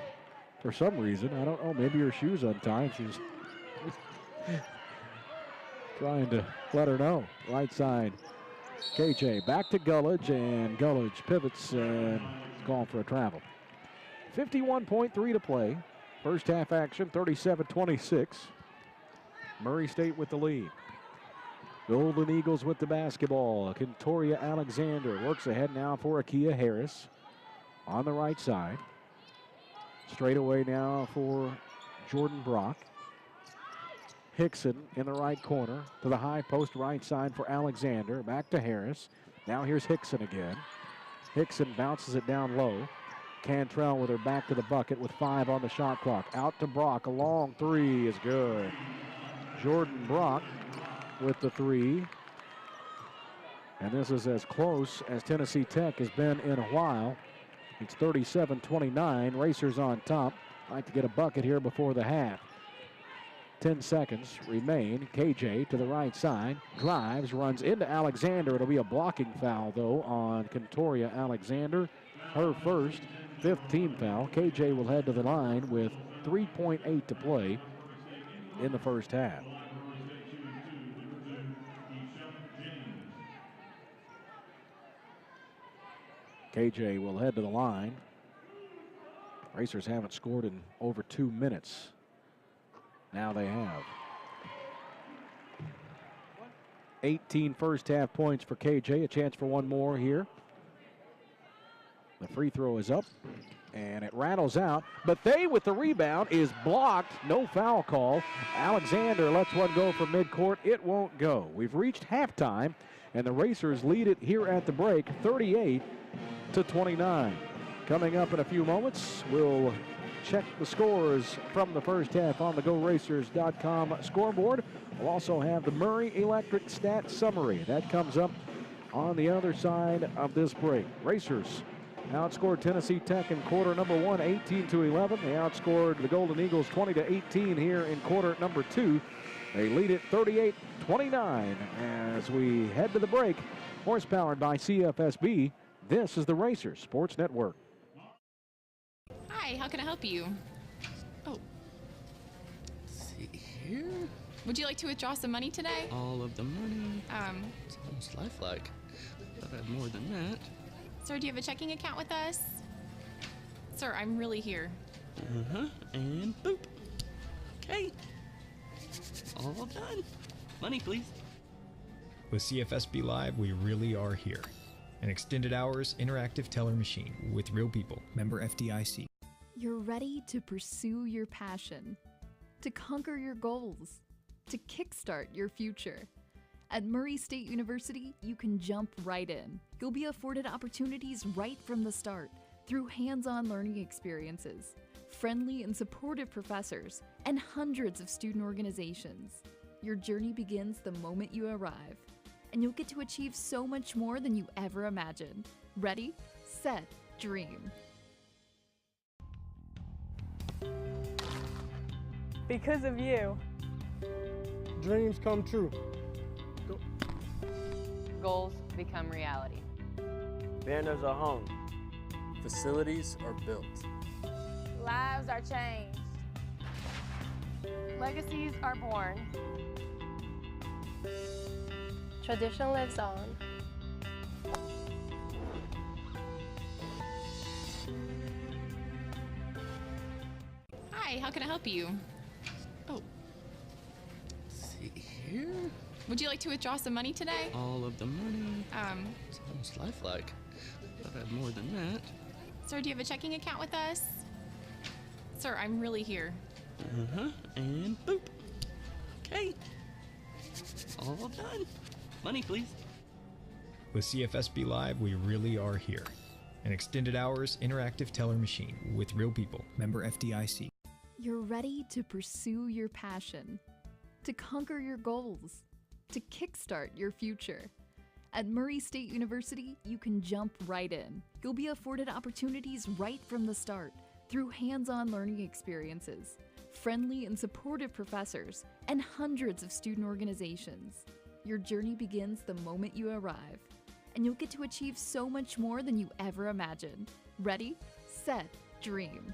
for some reason. I don't know, maybe her shoe's untied. She's trying to let her know. Right side, KJ back to Gullidge, and Gullidge pivots and going for a travel. 51.3 to play. First half action, 37-26. Murray State with the lead. Golden Eagles with the basketball. Kentoria Alexander works ahead now for Akia Harris on the right side. Straight away now for Jordan Brock. Hickson in the right corner to the high post right side for Alexander. Back to Harris. Now here's Hickson again. Hickson bounces it down low. Cantrell with her back to the bucket with 5 on the shot clock. Out to Brock. A long 3 is good. Jordan Brock with the 3. And this is as close as Tennessee Tech has been in a while. It's 37-29. Racers on top. Like to get a bucket here before the half. 10 seconds remain. KJ to the right side. Drives, runs into Alexander. It'll be a blocking foul, though, on Kentoria Alexander. Her first, 5th team foul. KJ will head to the line with 3.8 to play in the first half. KJ will head to the line. Racers haven't scored in over 2 minutes. Now they have. 18 first half points for KJ. A chance for one more here. The free throw is up, and it rattles out. But they, with the rebound, is blocked. No foul call. Alexander lets one go from midcourt. It won't go. We've reached halftime, and the Racers lead it here at the break, 38-29. Coming up in a few moments, we'll check the scores from the first half on the GoRacers.com scoreboard. We'll also have the Murray Electric stat summary. That comes up on the other side of this break. Racers outscored Tennessee Tech in quarter number 1, 18-11. They outscored the Golden Eagles 20-18 here in quarter number 2. They lead it 38-29 as we head to the break. Horsepowered by CFSB, this is the Racers Sports Network. Hi, how can I help you? Oh, Let's see here. would you like to withdraw some money today? All of the money. It's almost lifelike. Thought I had more than that. Sir, do you have a checking account with us? Sir, I'm really here. And boop. Okay. All done. Money, please. With CFSB Live, we really are here. An extended hours interactive teller machine with real people. Member FDIC. You're ready to pursue your passion, to conquer your goals, to kickstart your future. At Murray State University, you can jump right in. You'll be afforded opportunities right from the start through hands-on learning experiences, friendly and supportive professors, and hundreds of student organizations. Your journey begins the moment you arrive, and you'll get to achieve so much more than you ever imagined. Ready, set, dream. Because of you. Dreams come true. Goals become reality. Banners are hung. Facilities are built. Lives are changed. Legacies are born. Tradition lives on. Hi, how can I help you? Oh, Let's see here. would you like to withdraw some money today? All of the money. It's almost lifelike. Thought I had more than that. Sir, do you have a checking account with us? Sir, I'm really here. And boop. Okay. All done. Money, please. With CFSB Live, we really are here. An extended hours interactive teller machine with real people. Member FDIC. You're ready to pursue your passion, to conquer your goals, to kickstart your future. At Murray State University, you can jump right in. You'll be afforded opportunities right from the start through hands-on learning experiences, friendly and supportive professors, and hundreds of student organizations. Your journey begins the moment you arrive, and you'll get to achieve so much more than you ever imagined. Ready, set, dream.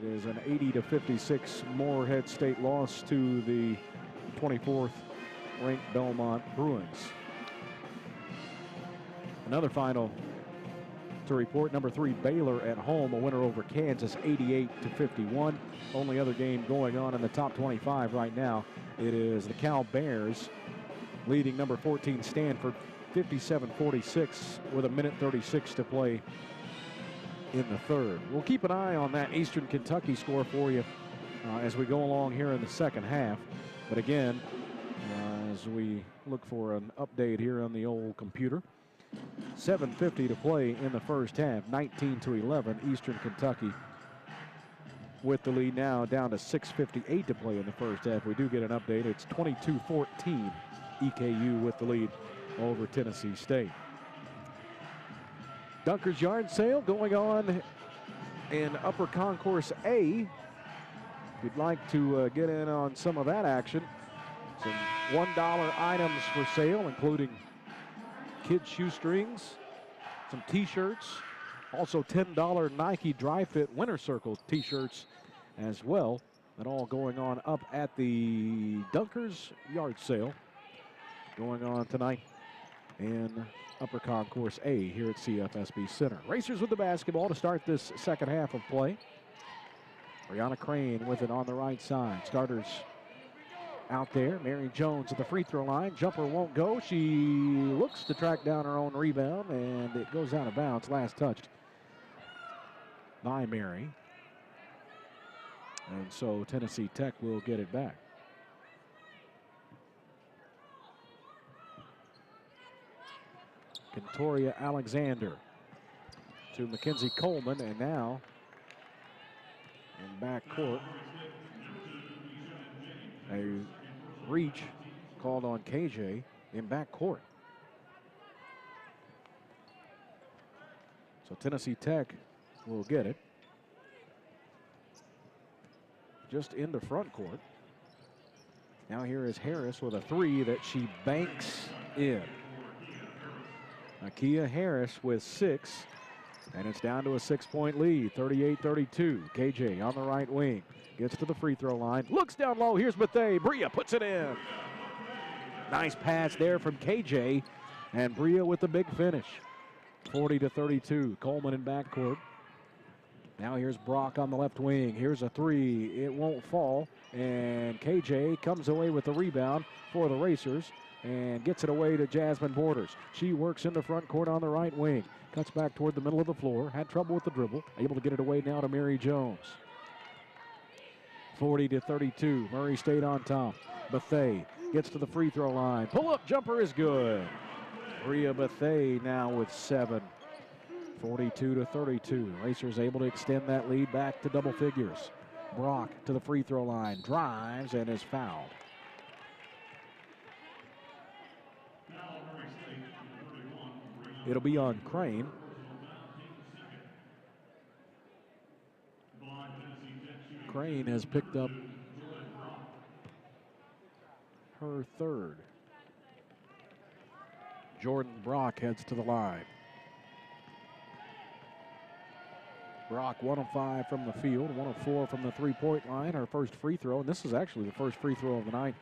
It is an 80-56 Moorhead State loss to the 24th ranked Belmont Bruins. Another final to report, number 3 Baylor at home, a winner over Kansas 88-51. Only other game going on in the top 25 right now, it is the Cal Bears leading number 14 Stanford 57-46 with 1:36 to play in the third. We'll keep an eye on that Eastern Kentucky score for you as we go along here in the second half. But again, as we look for an update here on the old computer, 7:50 to play in the first half, 19-11 Eastern Kentucky with the lead now, down to 6:58 to play in the first half. We do get an update. It's 22-14 EKU with the lead over Tennessee State. Dunker's Yard Sale going on in Upper Concourse A. If you'd like to get in on some of that action, some $1 items for sale, including kids' shoestrings, some t-shirts, also $10 Nike Dry Fit Winter Circle t-shirts as well. That all going on up at the Dunker's Yard Sale going on tonight in Upper Concourse A here at CFSB Center. Racers with the basketball to start this second half of play. Brianna Crane with it on the right side. Starters out there. Mary Jones at the free throw line. Jumper won't go. She looks to track down her own rebound, and it goes out of bounds. Last touched by Mary. And so Tennessee Tech will get it back. Kentoria Alexander to Mackenzie Coleman, and now in backcourt, a reach called on KJ in backcourt. So Tennessee Tech will get it just into front court. Now here is Harris with a three that she banks in. Akia Harris with 6, and it's down to a 6-point lead, 38-32. KJ on the right wing, gets to the free throw line, looks down low, here's Bethea, Bria puts it in. Nice pass there from KJ, and Bria with the big finish. 40-32, Coleman in backcourt. Now here's Brock on the left wing, here's a three, it won't fall, and KJ comes away with the rebound for the Racers and gets it away to Jasmine Borders. She works into front court on the right wing, cuts back toward the middle of the floor, had trouble with the dribble, able to get it away now to Mary Jones. 40-32, Murray State on top. Bethea gets to the free throw line, pull-up jumper is good. Bria Bethea now with 7. 42-32, Racers able to extend that lead back to double figures. Brock to the free throw line, drives and is fouled. It'll be on Crane. Crane has picked up her third. Jordan Brock heads to the line. Brock 1 of 5 from the field, 1 of 4 from the three-point line. Her first free throw, and this is actually the first free throw of the night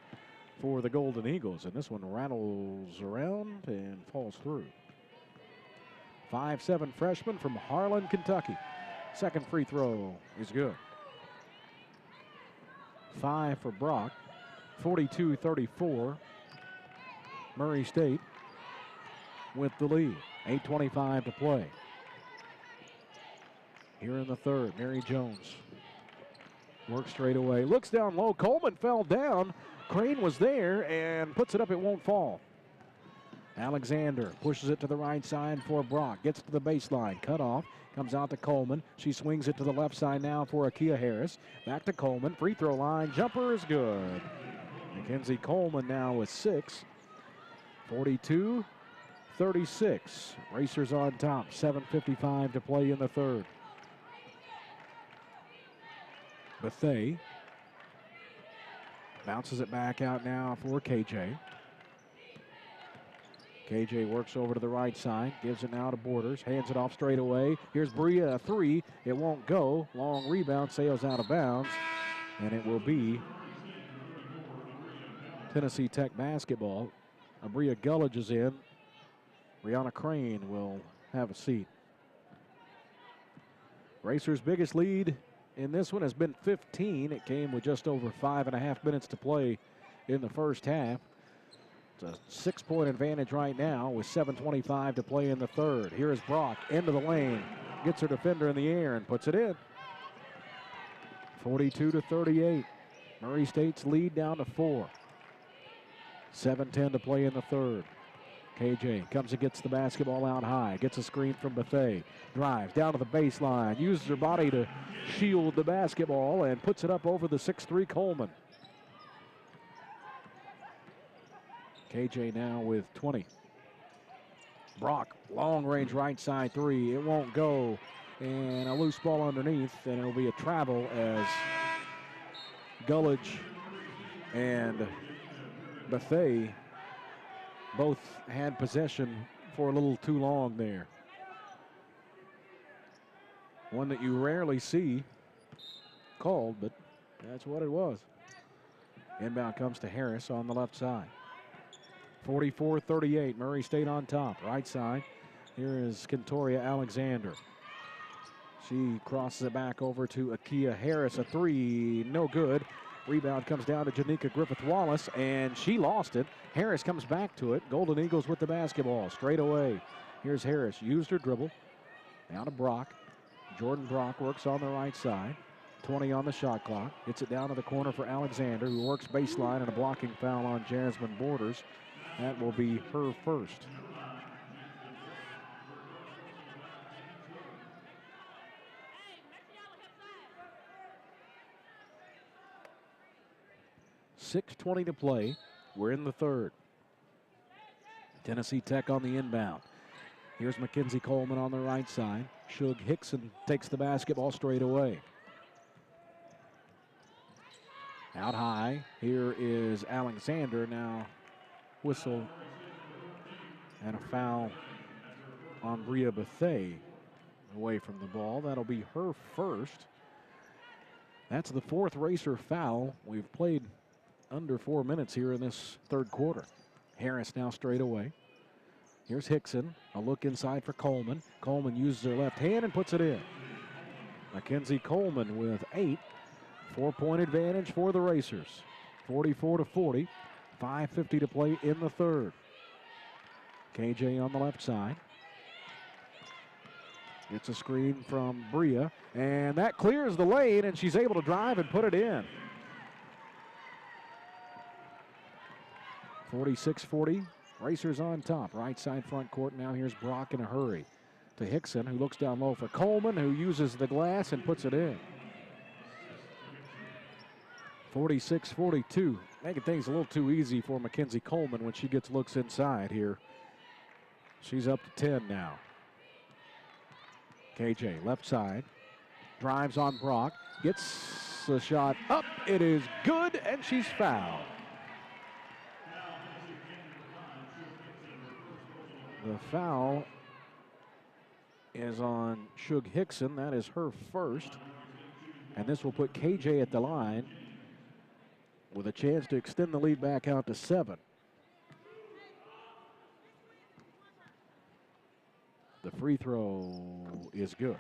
for the Golden Eagles, and this one rattles around and falls through. 5'7" freshman from Harlan, Kentucky. Second free throw is good. 5 for Brock. 42-34. Murray State with the lead. 8:25 to play. Here in the third, Mary Jones works straight away. Looks down low. Coleman fell down. Crane was there and puts it up. It won't fall. Alexander pushes it to the right side for Brock. Gets to the baseline. Cut off. Comes out to Coleman. She swings it to the left side now for Akia Harris. Back to Coleman. Free throw line. Jumper is good. Mackenzie Coleman now with 6. 42-36. Racers on top. 7:55 to play in the third. Bethea bounces it back out now for KJ. KJ works over to the right side, gives it now to Borders, hands it off straight away. Here's Bria, a three. It won't go. Long rebound, sails out of bounds, and it will be Tennessee Tech basketball. Bria Gullidge is in. Brianna Crane will have a seat. Racers' biggest lead in this one has been 15. It came with just over 5.5 minutes to play in the first half. It's a 6-point advantage right now with 7:25 to play in the third. Here is Brock into the lane. Gets her defender in the air and puts it in. 42-38. Murray State's lead down to 4. 7:10 to play in the third. KJ comes and gets the basketball out high. Gets a screen from Bethea. Drives down to the baseline. Uses her body to shield the basketball and puts it up over the 6'3 Coleman. KJ now with 20. Brock, long range right side three. It won't go. And a loose ball underneath, and it'll be a travel as Gullidge and Bethea both had possession for a little too long there. One that you rarely see called, but that's what it was. Inbound comes to Harris on the left side. 44-38, Murray State on top. Right side, here is Kentoria Alexander. She crosses it back over to Akia Harris. A three, no good. Rebound comes down to Janika Griffith-Wallace, and she lost it. Harris comes back to it. Golden Eagles with the basketball straight away. Here's Harris, used her dribble. Down to Brock. Jordan Brock works on the right side. 20 on the shot clock. Gets it down to the corner for Alexander, who works baseline, and a blocking foul on Jasmine Borders. That will be her first. .6:20 to play. We're in the third. Tennessee Tech on the inbound. Here's Mackenzie Coleman on the right side. Shug Hickson takes the basketball straight away. Out high. Here is Alexander now. Whistle and a foul on Bria Bethea away from the ball. That'll be her first. That's the fourth Racer foul. We've played under 4 minutes here in this third quarter. Harris now straight away. Here's Hickson. A look inside for Coleman. Coleman uses her left hand and puts it in. Mackenzie Coleman with 8. 4-point advantage for the Racers. 44-40. 5:50 to play in the third. KJ on the left side. It's a screen from Bria, and that clears the lane, and she's able to drive and put it in. 46-40. Racers on top. Right side front court. Now here's Brock in a hurry. To Hickson, who looks down low for Coleman, who uses the glass and puts it in. 46-42. Making things a little too easy for Mackenzie Coleman when she gets looks inside here. She's up to 10 now. KJ, left side. Drives on Brock. Gets the shot up. It is good, and she's fouled. The foul is on Shug Hickson. That is her first. And this will put KJ at the line with a chance to extend the lead back out to 7. The free throw is good.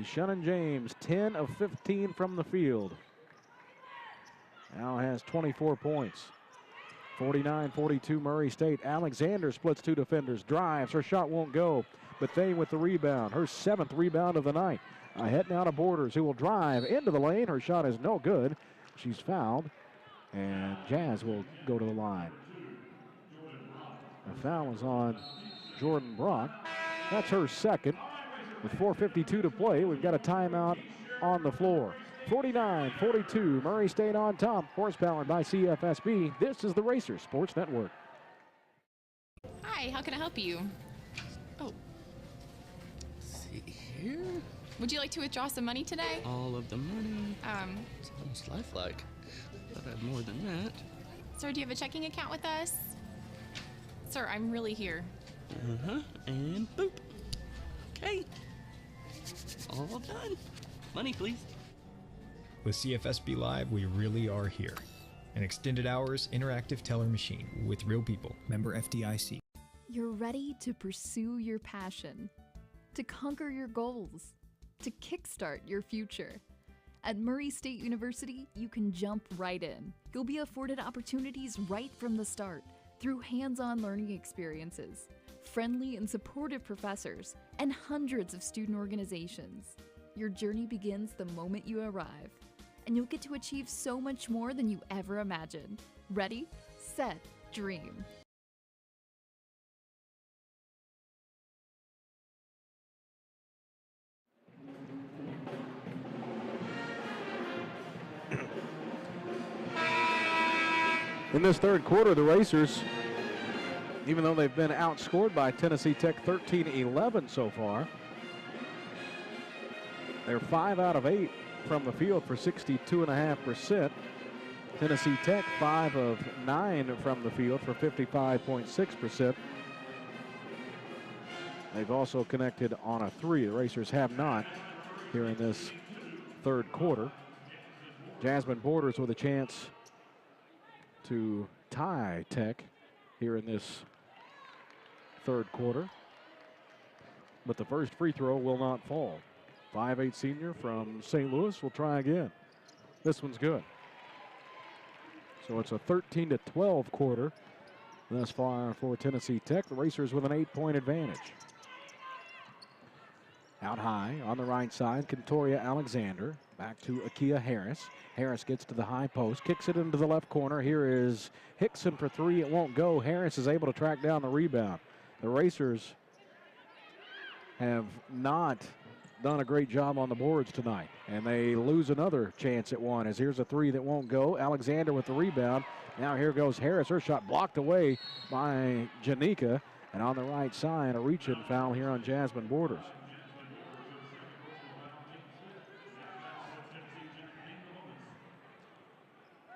Shannon James, 10 of 15 from the field. Now has 24 points. 49-42 Murray State. Alexander splits two defenders, drives, her shot won't go. Bethea with the rebound, her 7th rebound of the night. Ahead now to Borders, who will drive into the lane. Her shot is no good. She's fouled, and Jazz will go to the line. The foul is on Jordan Brock. That's her second. With 4:52 to play, we've got a timeout on the floor. 49-42, Murray State on top. Horsepowered by CFSB. This is the Racers Sports Network. Hi, how can I help you? Oh. See here. Would you like to withdraw some money today? All of the money. Almost lifelike. Thought I had more than that. Sir, do you have a checking account with us? Sir, I'm really here. And boop. Okay. All done. Money, please. With CFSB Live, we really are here. An extended hours interactive teller machine with real people. Member FDIC. You're ready to pursue your passion, to conquer your goals, to kickstart your future. At Murray State University, you can jump right in. You'll be afforded opportunities right from the start through hands-on learning experiences, friendly and supportive professors, and hundreds of student organizations. Your journey begins the moment you arrive, and you'll get to achieve so much more than you ever imagined. Ready, set, dream. In this third quarter, the Racers, even though they've been outscored by Tennessee Tech 13-11 so far, they're 5 out of 8 from the field for 62.5%. Tennessee Tech 5 of 9 from the field for 55.6%. They've also connected on a 3. The Racers have not here in this third quarter. Jasmine Borders with a chance to tie Tech here in this third quarter. But the first free throw will not fall. 5'8" senior from St. Louis will try again. This one's good. So it's a 13-12 quarter thus far for Tennessee Tech. The Racers with an 8-point advantage. Out high on the right side, Kentoria Alexander. Back to Akia Harris. Harris gets to the high post, kicks it into the left corner. Here is Hickson for 3. It won't go. Harris is able to track down the rebound. The Racers have not done a great job on the boards tonight, and they lose another chance at one as here's a 3 that won't go. Alexander with the rebound. Now here goes Harris. Her shot blocked away by Janika, and on the right side, a reach-in foul here on Jasmine Borders.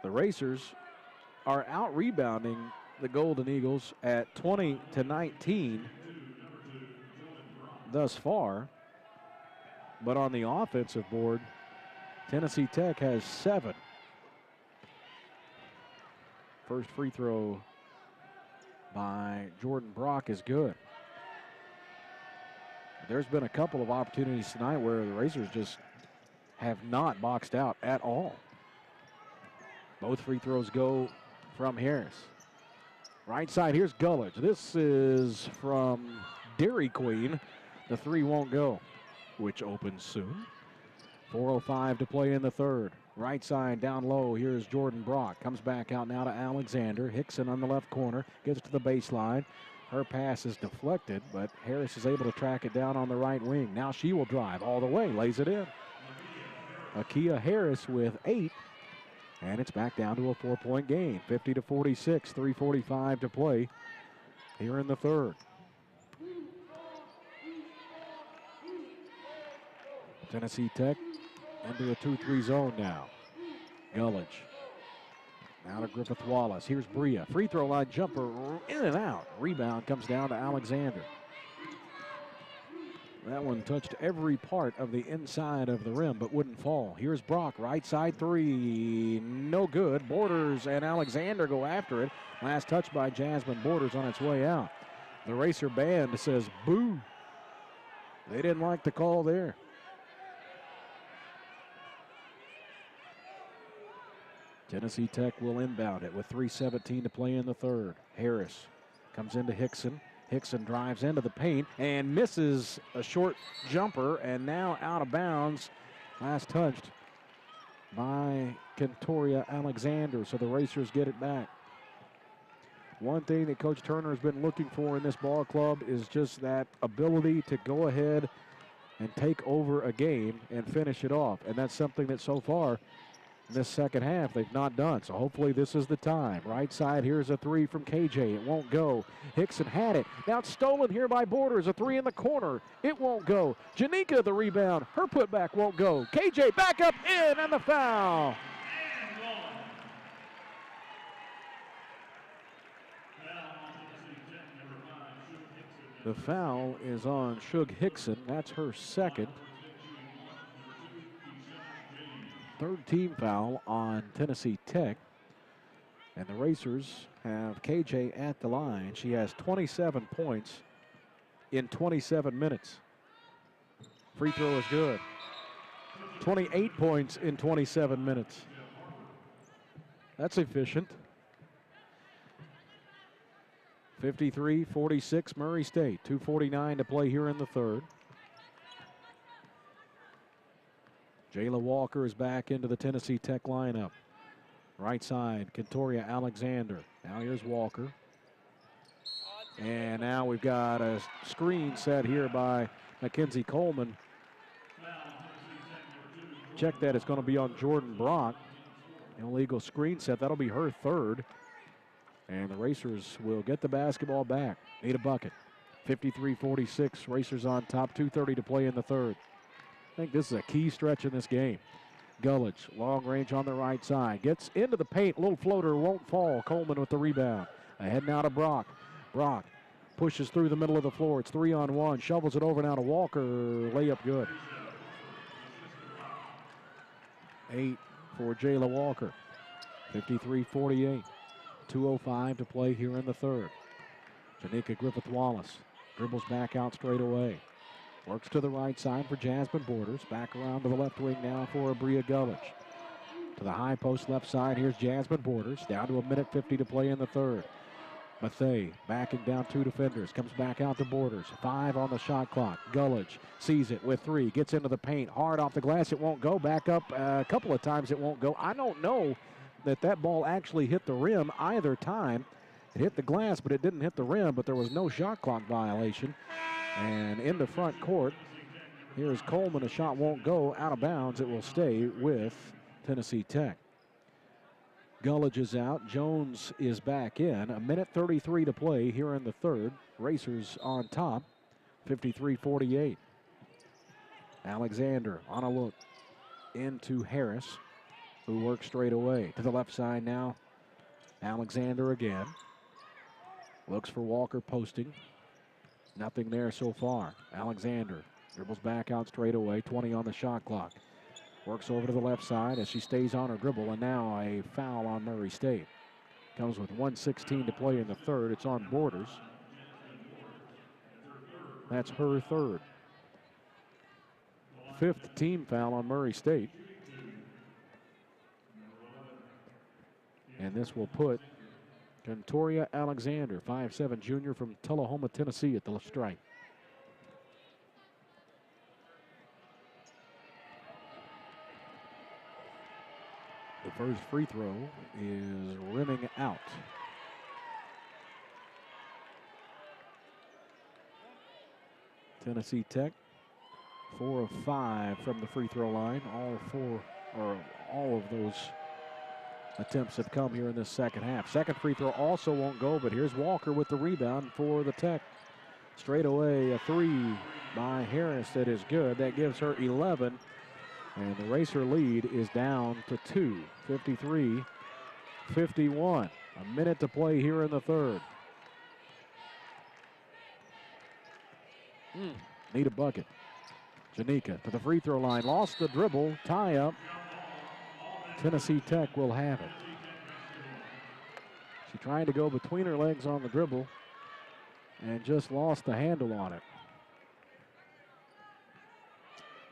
The Racers are out-rebounding the Golden Eagles at 20-19 thus far. But on the offensive board, Tennessee Tech has 7. First free throw by Jordan Brock is good. There's been a couple of opportunities tonight where the Racers just have not boxed out at all. Both free throws go from Harris. Right side, here's Gullidge. This is from Dairy Queen. The 3 won't go, which opens soon. 4:05 to play in the third. Right side down low, here's Jordan Brock. Comes back out now to Alexander. Hickson on the left corner, gets to the baseline. Her pass is deflected, but Harris is able to track it down on the right wing. Now she will drive all the way, lays it in. Akia Harris with 8. And it's back down to a 4-point game. 50-46, 3:45 to play here in the third. Tennessee Tech into a 2-3 zone now. Gullidge. Now to Griffith Wallace. Here's Bria. Free throw line jumper in and out. Rebound comes down to Alexander. That one touched every part of the inside of the rim but wouldn't fall. Here's Brock, right side 3, no good. Borders and Alexander go after it. Last touch by Jasmine Borders on its way out. The Racer band says boo. They didn't like the call there. Tennessee Tech will inbound it with 3:17 to play in the third. Harris comes into Hickson. Hickson drives into the paint and misses a short jumper, and now out of bounds. Last touched by Kentoria Alexander, so the Racers get it back. One thing that Coach Turner has been looking for in this ball club is just that ability to go ahead and take over a game and finish it off, and that's something that so far in this second half they've not done. So hopefully this is the time. Right side, here's a 3 from KJ. It won't go. Hickson had it. Now it's stolen here by Borders. A 3 in the corner. It won't go. Janika the rebound. Her putback won't go. KJ back up in, and the foul. The foul is on Shug Hickson. That's her second. Third team foul on Tennessee Tech. And the Racers have KJ at the line. She has 27 points in 27 minutes. Free throw is good. 28 points in 27 minutes. That's efficient. 53-46 Murray State. 2:49 to play here in the third. Jayla Walker is back into the Tennessee Tech lineup. Right side, Kentoria Alexander. Now here's Walker. And now we've got a screen set here by Mackenzie Coleman. Check that, it's going to be on Jordan Brock. Illegal screen set, that'll be her third. And the Racers will get the basketball back. Need a bucket. 53-46, Racers on top, 2:30 to play in the third. I think this is a key stretch in this game. Gullich, long range on the right side. Gets into the paint, little floater, won't fall. Coleman with the rebound. Ahead now to Brock. Brock pushes through the middle of the floor. It's 3-on-1, shovels it over now to Walker. Layup good. 8 for Jayla Walker. 53-48. 2:05 to play here in the third. Janika Griffith-Wallace dribbles back out straight away. Works to the right side for Jasmine Borders. Back around to the left wing now for Bria Gullich. To the high post left side, here's Jasmine Borders. Down to 1:50 to play in the third. Mathey backing down two defenders. Comes back out to Borders. 5 on the shot clock. Gullich sees it with 3. Gets into the paint. Hard off the glass. It won't go. Back up a couple of times. It won't go. I don't know that ball actually hit the rim either time. It hit the glass, but it didn't hit the rim. But there was no shot clock violation. And into front court, here's Coleman. A shot won't go out of bounds. It will stay with Tennessee Tech. Gullich is out. Jones is back in. 1:33 to play here in the third. Racers on top, 53-48. Alexander on a look into Harris, who works straight away. To the left side now, Alexander again. Looks for Walker posting. Nothing there so far. Alexander dribbles back out straight away. 20 on the shot clock. Works over to the left side as she stays on her dribble, and now a foul on Murray State. Comes with 1:16 to play in the third. It's on Borders. That's her third. 5th team foul on Murray State. And this will put Kentoria Alexander, 5'7" junior from Tullahoma, Tennessee, at the strike. The first free throw is rimming out. Tennessee Tech, 4 of 5 from the free throw line. All of those attempts have come here in this second half. Second free throw also won't go, but here's Walker with the rebound for the Tech. Straight away, a 3 by Harris that is good. That gives her 11. And the Racer lead is down to 2, 53-51. A minute to play here in the third. Need a bucket. Janika to the free throw line. Lost the dribble. Tie up. Tennessee Tech will have it. She tried to go between her legs on the dribble and just lost the handle on it.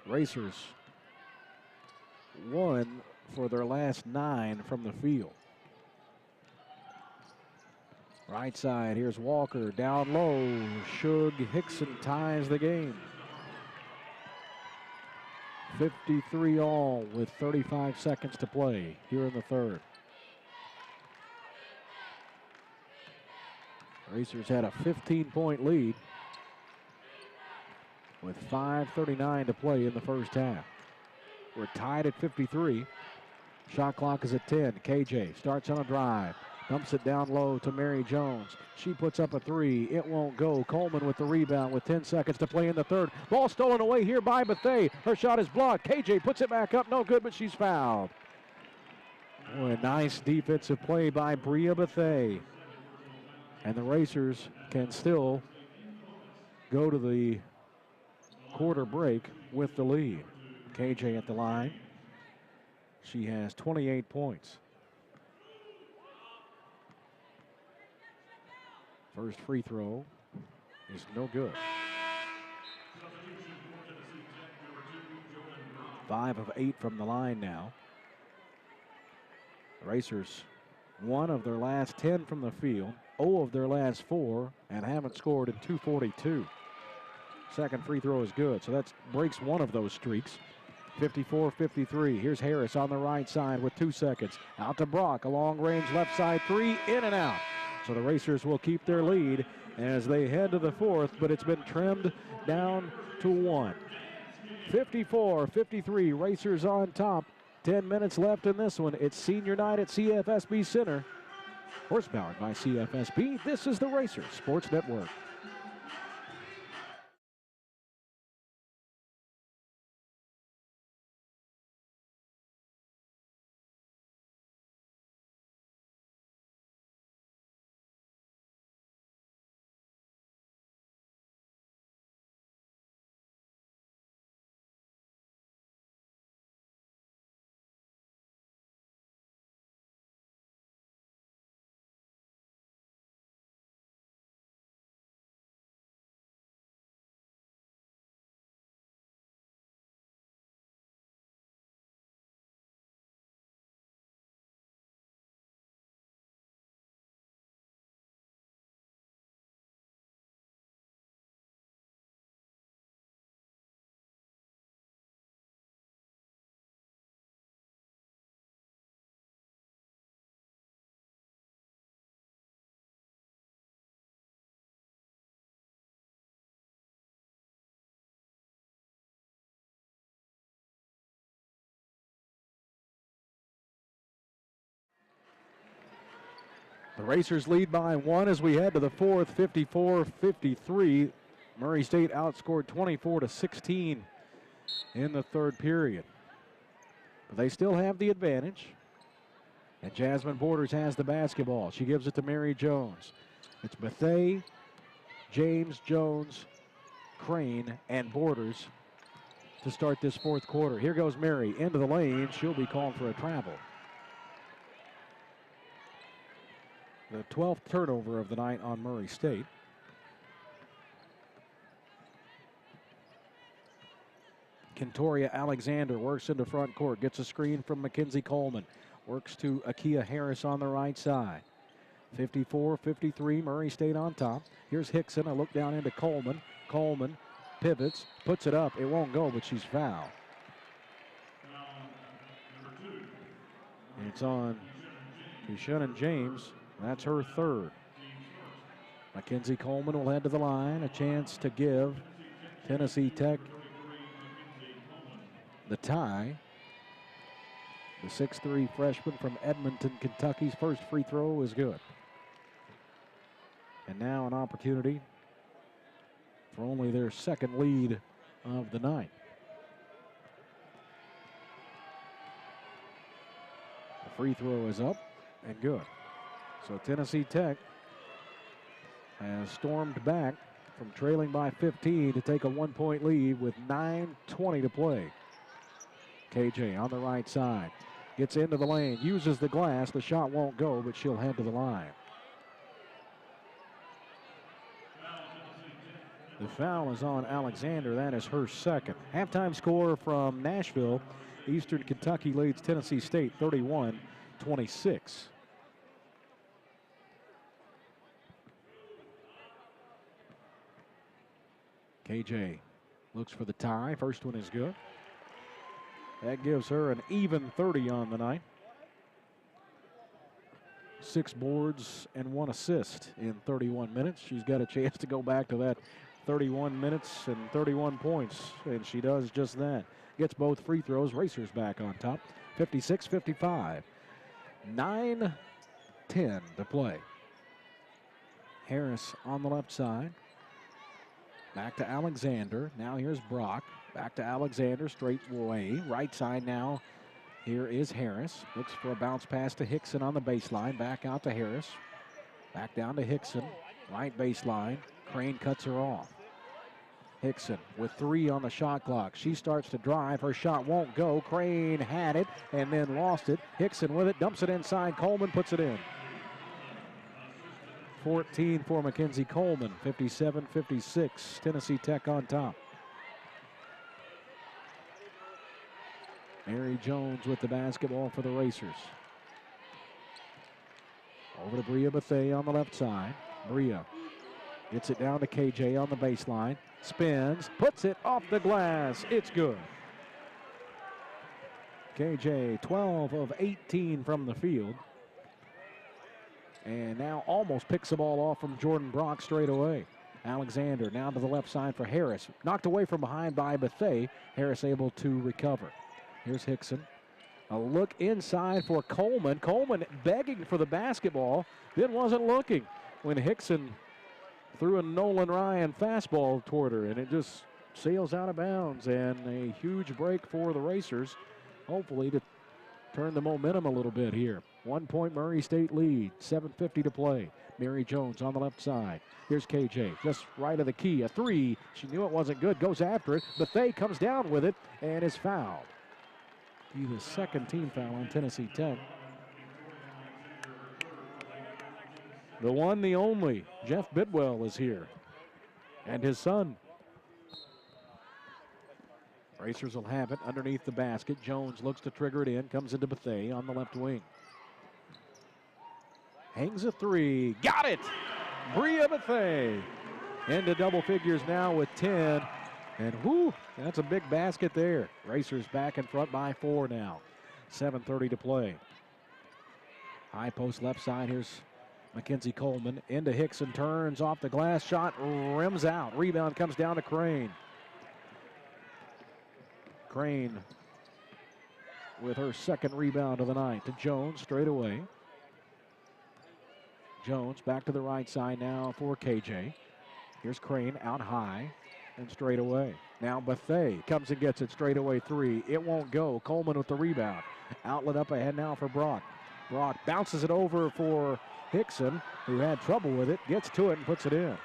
Racers 1 for their last 9 from the field. Right side, here's Walker down low. Shug Hickson ties the game. 53 all with 35 seconds to play here in the third. Racers had a 15-point lead with 5:39 to play in the first half. We're tied at 53. Shot clock is at 10. KJ starts on a drive. Dumps it down low to Mary Jones. She puts up a 3. It won't go. Coleman with the rebound with 10 seconds to play in the third. Ball stolen away here by Bethea. Her shot is blocked. KJ puts it back up. No good, but she's fouled. Boy, a nice defensive play by Bria Bethea. And the Racers can still go to the quarter break with the lead. KJ at the line. She has 28 points. First free throw is no good. 5 of 8 from the line now. The Racers, 1 of their last 10 from the field, 0 of their last 4, and haven't scored in 2:42. Second free throw is good, so that breaks one of those streaks. 54-53. Here's Harris on the right side with 2 seconds. Out to Brock, a long-range left side three, in and out. So the Racers will keep their lead as they head to the fourth, but it's been trimmed down to 1. 54-53, Racers on top. 10 minutes left in this one. It's senior night at CFSB Center. Horsepowered by CFSB, this is the Racers Sports Network. The Racers lead by 1 as we head to the fourth, 54-53. Murray State outscored 24-16 in the third period. But they still have the advantage. And Jasmine Borders has the basketball. She gives it to Mary Jones. It's Bethea, James, Jones, Crane, and Borders to start this fourth quarter. Here goes Mary into the lane. She'll be called for a travel. The 12th turnover of the night on Murray State. Kentoria Alexander works into front court, gets a screen from Mackenzie Coleman, works to Akia Harris on the right side. 54-53, Murray State on top. Here's Hickson, a look down into Coleman. Coleman pivots, puts it up. It won't go, but she's fouled. It's on to Shannon James. That's her third. Mackenzie Coleman will head to the line. A chance to give Tennessee Tech the tie. The 6'3" freshman from Edmonton, Kentucky's first free throw is good. And now an opportunity for only their second lead of the night. The free throw is up and good. So Tennessee Tech has stormed back from trailing by 15 to take a 1-point lead with 9:20 to play. KJ on the right side. Gets into the lane, uses the glass. The shot won't go, but she'll head to the line. The foul is on Alexander. That is her second. Halftime score from Nashville. Eastern Kentucky leads Tennessee State 31-26. KJ looks for the tie. First one is good. That gives her an even 30 on the night. 6 boards and 1 assist in 31 minutes. She's got a chance to go back to that 31 minutes and 31 points, and she does just that. Gets both free throws. Racers back on top. 56-55. 9:10 to play. Harris on the left side. Back to Alexander. Now here's Brock. Back to Alexander, straight away. Right side now. Here is Harris. Looks for a bounce pass to Hickson on the baseline. Back out to Harris. Back down to Hickson. Right baseline. Crane cuts her off. Hickson with 3 on the shot clock. She starts to drive. Her shot won't go. Crane had it and then lost it. Hickson with it, dumps it inside. Coleman puts it in. 14 for Mackenzie Coleman, 57-56. Tennessee Tech on top. Mary Jones with the basketball for the Racers. Over to Bria Bethea on the left side. Bria gets it down to KJ on the baseline. Spins, puts it off the glass. It's good. KJ, 12 of 18 from the field. And now almost picks the ball off from Jordan Brock straight away. Alexander now to the left side for Harris. Knocked away from behind by Bethea. Harris able to recover. Here's Hickson. A look inside for Coleman. Coleman begging for the basketball, then wasn't looking when Hickson threw a Nolan Ryan fastball toward her, and it just sails out of bounds. And a huge break for the Racers, hopefully to turn the momentum a little bit here. 1 point Murray State lead, 7:50 to play. Mary Jones on the left side. Here's KJ, just right of the key, a 3. She knew it wasn't good, goes after it. Bethea comes down with it and is fouled. Be the second team foul on Tennessee Tech. The one, the only, Jeff Bidwell is here, and his son. Racers will have it underneath the basket. Jones looks to trigger it in, comes into Bethea on the left wing. Hangs a 3, got it! Bria Bethea into double figures now with 10. And whoo, that's a big basket there. Racers back in front by 4 now. 7:30 to play. High post left side. Here's Mackenzie Coleman into Hickson. Turns off the glass shot. Rims out. Rebound comes down to Crane. Crane with her second rebound of the night to Jones straight away. Jones back to the right side now for KJ. Here's Crane out high and straight away. Now Bethea comes and gets it straight away 3. It won't go. Coleman with the rebound. Outlet up ahead now for Brock. Brock bounces it over for Hickson, who had trouble with it, gets to it and puts it in.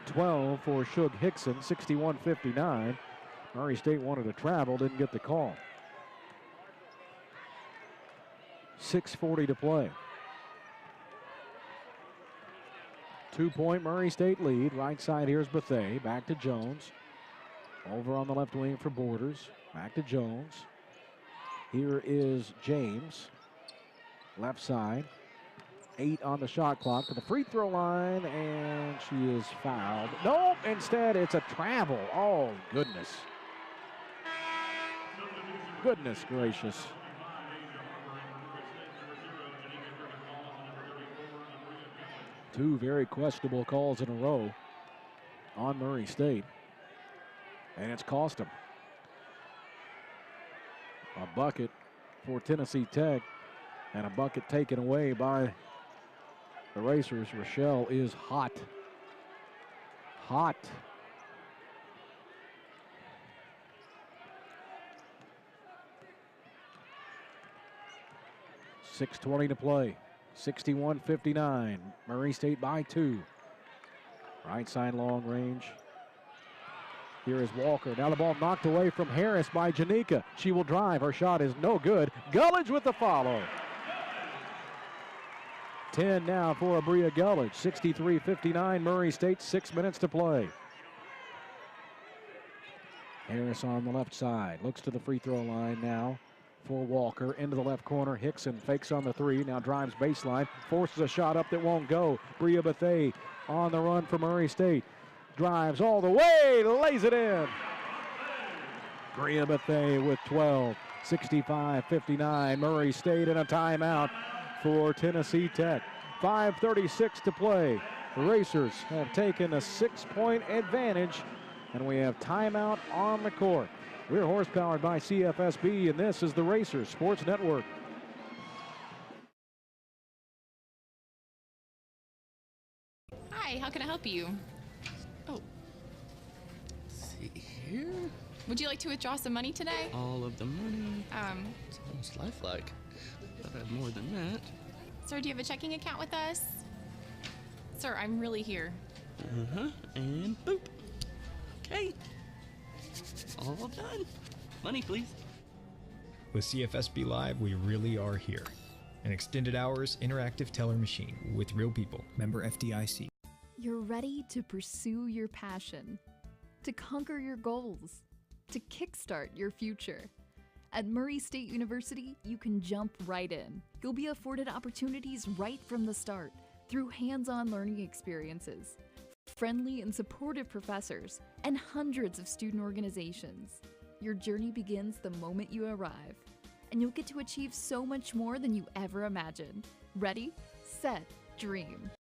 12 for Shug Hickson, 61-59. Murray State wanted to travel, didn't get the call. 6:40 to play. 2 point Murray State lead. Right side here's Bethea. Back to Jones. Over on the left wing for Borders. Back to Jones. Here is James. Left side. 8 on the shot clock to the free throw line, and she is fouled. Nope, instead it's a travel. Oh, goodness. Goodness gracious. Two very questionable calls in a row on Murray State, and it's cost them. A bucket for Tennessee Tech, and a bucket taken away by the Racers. Rochelle is hot. Hot. .620 to play. 61-59. Murray State by 2. Right side long range. Here is Walker. Now the ball knocked away from Harris by Janika. She will drive. Her shot is no good. Gullidge with the follow. 10 now for Abria Gullidge. 63-59. Murray State, 6 minutes to play. Harris on the left side. Looks to the free throw line now for Walker. Into the left corner. Hickson fakes on the 3. Now drives baseline. Forces a shot up that won't go. Bria Bethea on the run for Murray State. Drives all the way. Lays it in. Bria Bethea with 12. 65-59. Murray State in a timeout for Tennessee Tech. 5:36 to play. The Racers have taken a 6-point advantage, and we have timeout on the court. We're horsepowered by CFSB, and this is the Racers Sports Network. Hi, how can I help you? Oh. Let's see here. Would you like to withdraw some money today? All of the money. It's almost lifelike. Thought I had more than that. Sir, do you have a checking account with us? Sir, I'm really here. And boop. Okay. All done. Money, please. With CFSB Live, we really are here. An extended hours interactive teller machine with real people. Member FDIC. You're ready to pursue your passion, to conquer your goals, to kickstart your future. At Murray State University, you can jump right in. You'll be afforded opportunities right from the start through hands-on learning experiences, friendly and supportive professors, and hundreds of student organizations. Your journey begins the moment you arrive, and you'll get to achieve so much more than you ever imagined. Ready, set, dream.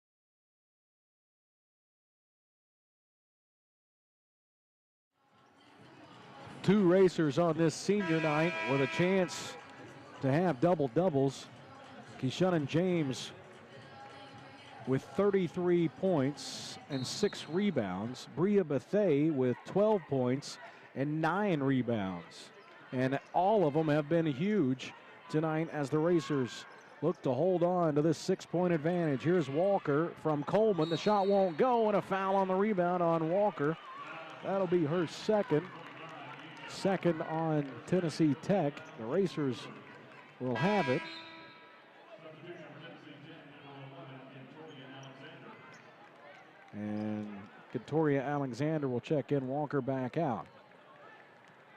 Two racers on this senior night with a chance to have double-doubles. Keyshawn James with 33 points and 6 rebounds. Bria Bethay with 12 points and 9 rebounds. And all of them have been huge tonight as the racers look to hold on to this 6-point advantage. Here's Walker from Coleman. The shot won't go, and a foul on the rebound on Walker. That'll be her second. Second on Tennessee Tech. The racers will have it. And Victoria Alexander will check in. Walker back out.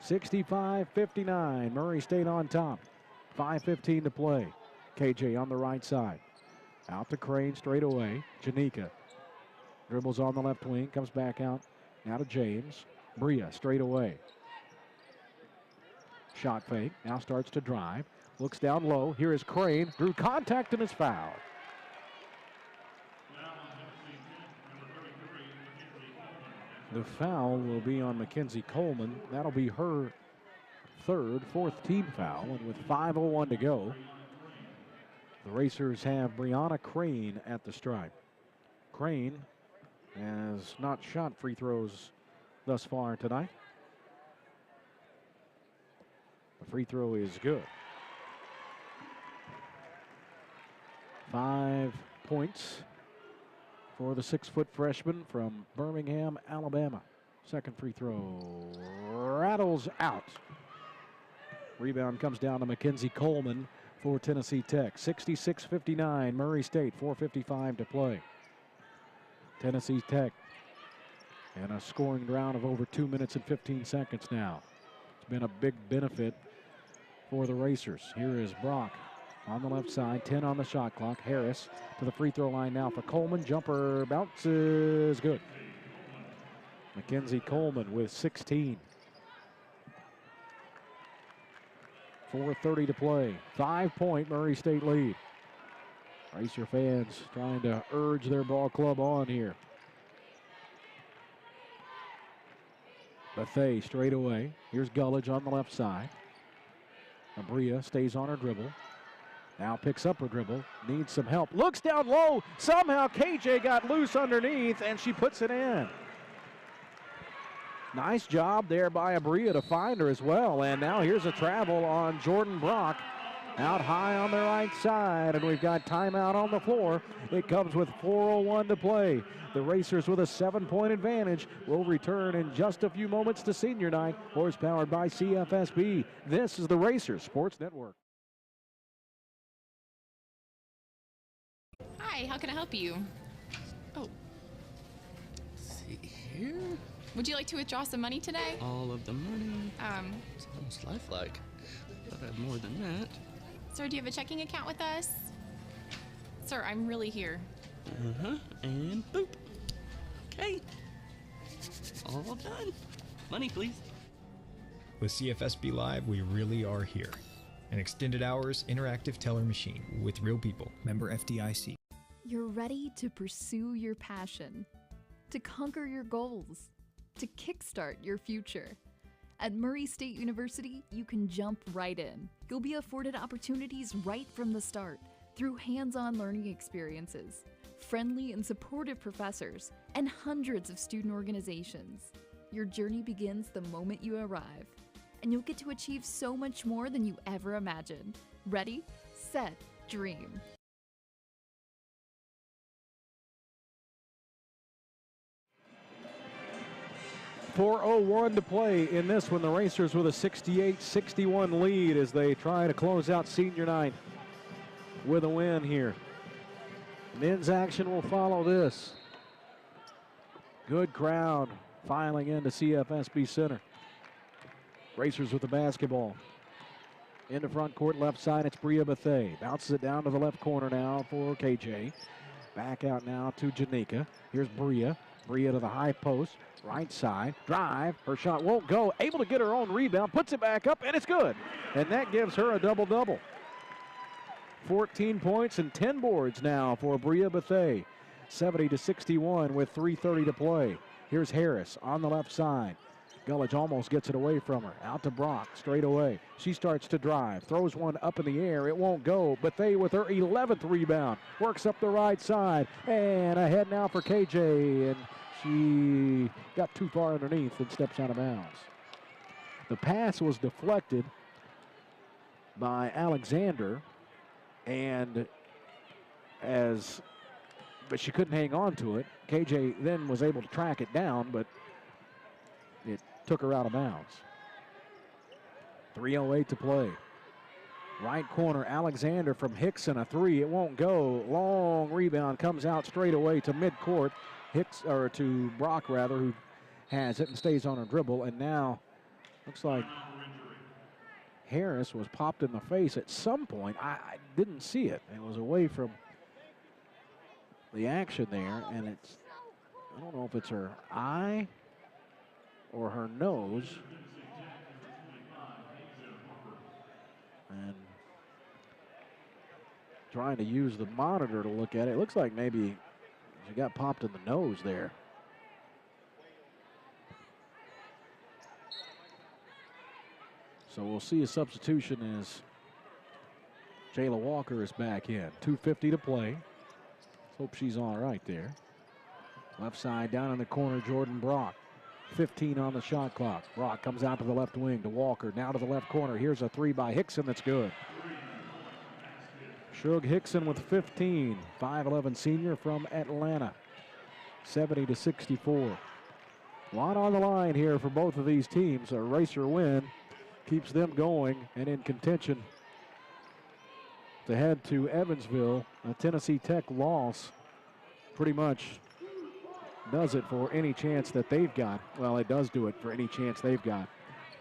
65-59. Murray State on top. 5:15 to play. KJ on the right side. Out to Crane straight away. Janika dribbles on the left wing. Comes back out. Now to James. Bria straight away. Shot fake. Now starts to drive. Looks down low. Here is Crane. Drew contact and is fouled. The foul will be on Mackenzie Coleman. That'll be her fourth team foul. And with 5:01 to go, the Racers have Brianna Crane at the stripe. Crane has not shot free throws thus far tonight. The free throw is good. 5 points for the 6-foot freshman from Birmingham, Alabama. Second free throw rattles out. Rebound comes down to Mackenzie Coleman for Tennessee Tech. 66-59, Murray State, 4:55 to play. Tennessee Tech and a scoring round of over 2 minutes and 15 seconds now. It's been a big benefit for the Racers. Here is Brock on the left side, 10 on the shot clock. Harris to the free throw line now for Coleman. Jumper bounces good. Mackenzie Coleman with 16. 4:30 to play. 5-point Murray State lead. Racer fans trying to urge their ball club on here. Bethay straight away. Here's Gullidge on the left side. Abria stays on her dribble. Now picks up her dribble. Needs some help. Looks down low. Somehow KJ got loose underneath and she puts it in. Nice job there by Abria to find her as well. And now here's a travel on Jordan Brock. Out high on the right side, and we've got timeout on the floor. It comes with 4:01 to play. The Racers with a 7-point advantage will return in just a few moments to senior night. Horsepowered by CFSB. This is the Racers Sports Network. Hi, how can I help you? Oh. Let's see here. Would you like to withdraw some money today? All of the money. It's almost lifelike. Thought I had more than that. Sir, do you have a checking account with us? Sir, I'm really here. And boop. Okay. All done. Money, please. With CFSB Live, we really are here. An extended hours interactive teller machine with real people. Member FDIC. You're ready to pursue your passion, to conquer your goals, to kickstart your future. At Murray State University, you can jump right in. You'll be afforded opportunities right from the start through hands-on learning experiences, friendly and supportive professors, and hundreds of student organizations. Your journey begins the moment you arrive, and you'll get to achieve so much more than you ever imagined. Ready, set, dream. 4:01 to play in this one. The Racers with a 68-61 lead as they try to close out senior night with a win here. Men's action will follow this. Good crowd filing into CFSB Center. Racers with the basketball. Into front court, left side, it's Bria Bethea. Bounces it down to the left corner now for KJ. Back out now to Janika. Here's Bria. Bria to the high post. Right side, drive, her shot won't go, able to get her own rebound, puts it back up, and it's good. And that gives her a double-double. 14 points and 10 boards now for Bria Bethea. 70-61 with 3:30 to play. Here's Harris on the left side. Gullidge almost gets it away from her. Out to Brock, straight away. She starts to drive, throws one up in the air. It won't go. Bethea with her 11th rebound. Works up the right side. And ahead now for KJ. And she got too far underneath and steps out of bounds. The pass was deflected by Alexander. But she couldn't hang on to it. KJ then was able to track it down, but it took her out of bounds. 3:08 to play. Right corner, Alexander from Hickson, a three. It won't go. Long rebound comes out straight away to midcourt. To Brock rather, who has it and stays on her dribble. And now looks like Harris was popped in the face at some point. I didn't see it. It was away from the action there, and I don't know if it's her eye or her nose. And trying to use the monitor to look at it. It looks like maybe she got popped in the nose there. So we'll see a substitution as Jayla Walker is back in. 2:50 to play. Let's hope she's all right there. Left side down in the corner, Jordan Brock. 15 on the shot clock. Brock comes out to the left wing to Walker. Now to the left corner. Here's a three by Hickson that's good. Shug Hickson with 15. 5'11" senior from Atlanta. 70-64. A lot on the line here for both of these teams. A Racer win keeps them going and in contention to head to Evansville. A Tennessee Tech loss pretty much does it for any chance that they've got. Well, it does do it for any chance they've got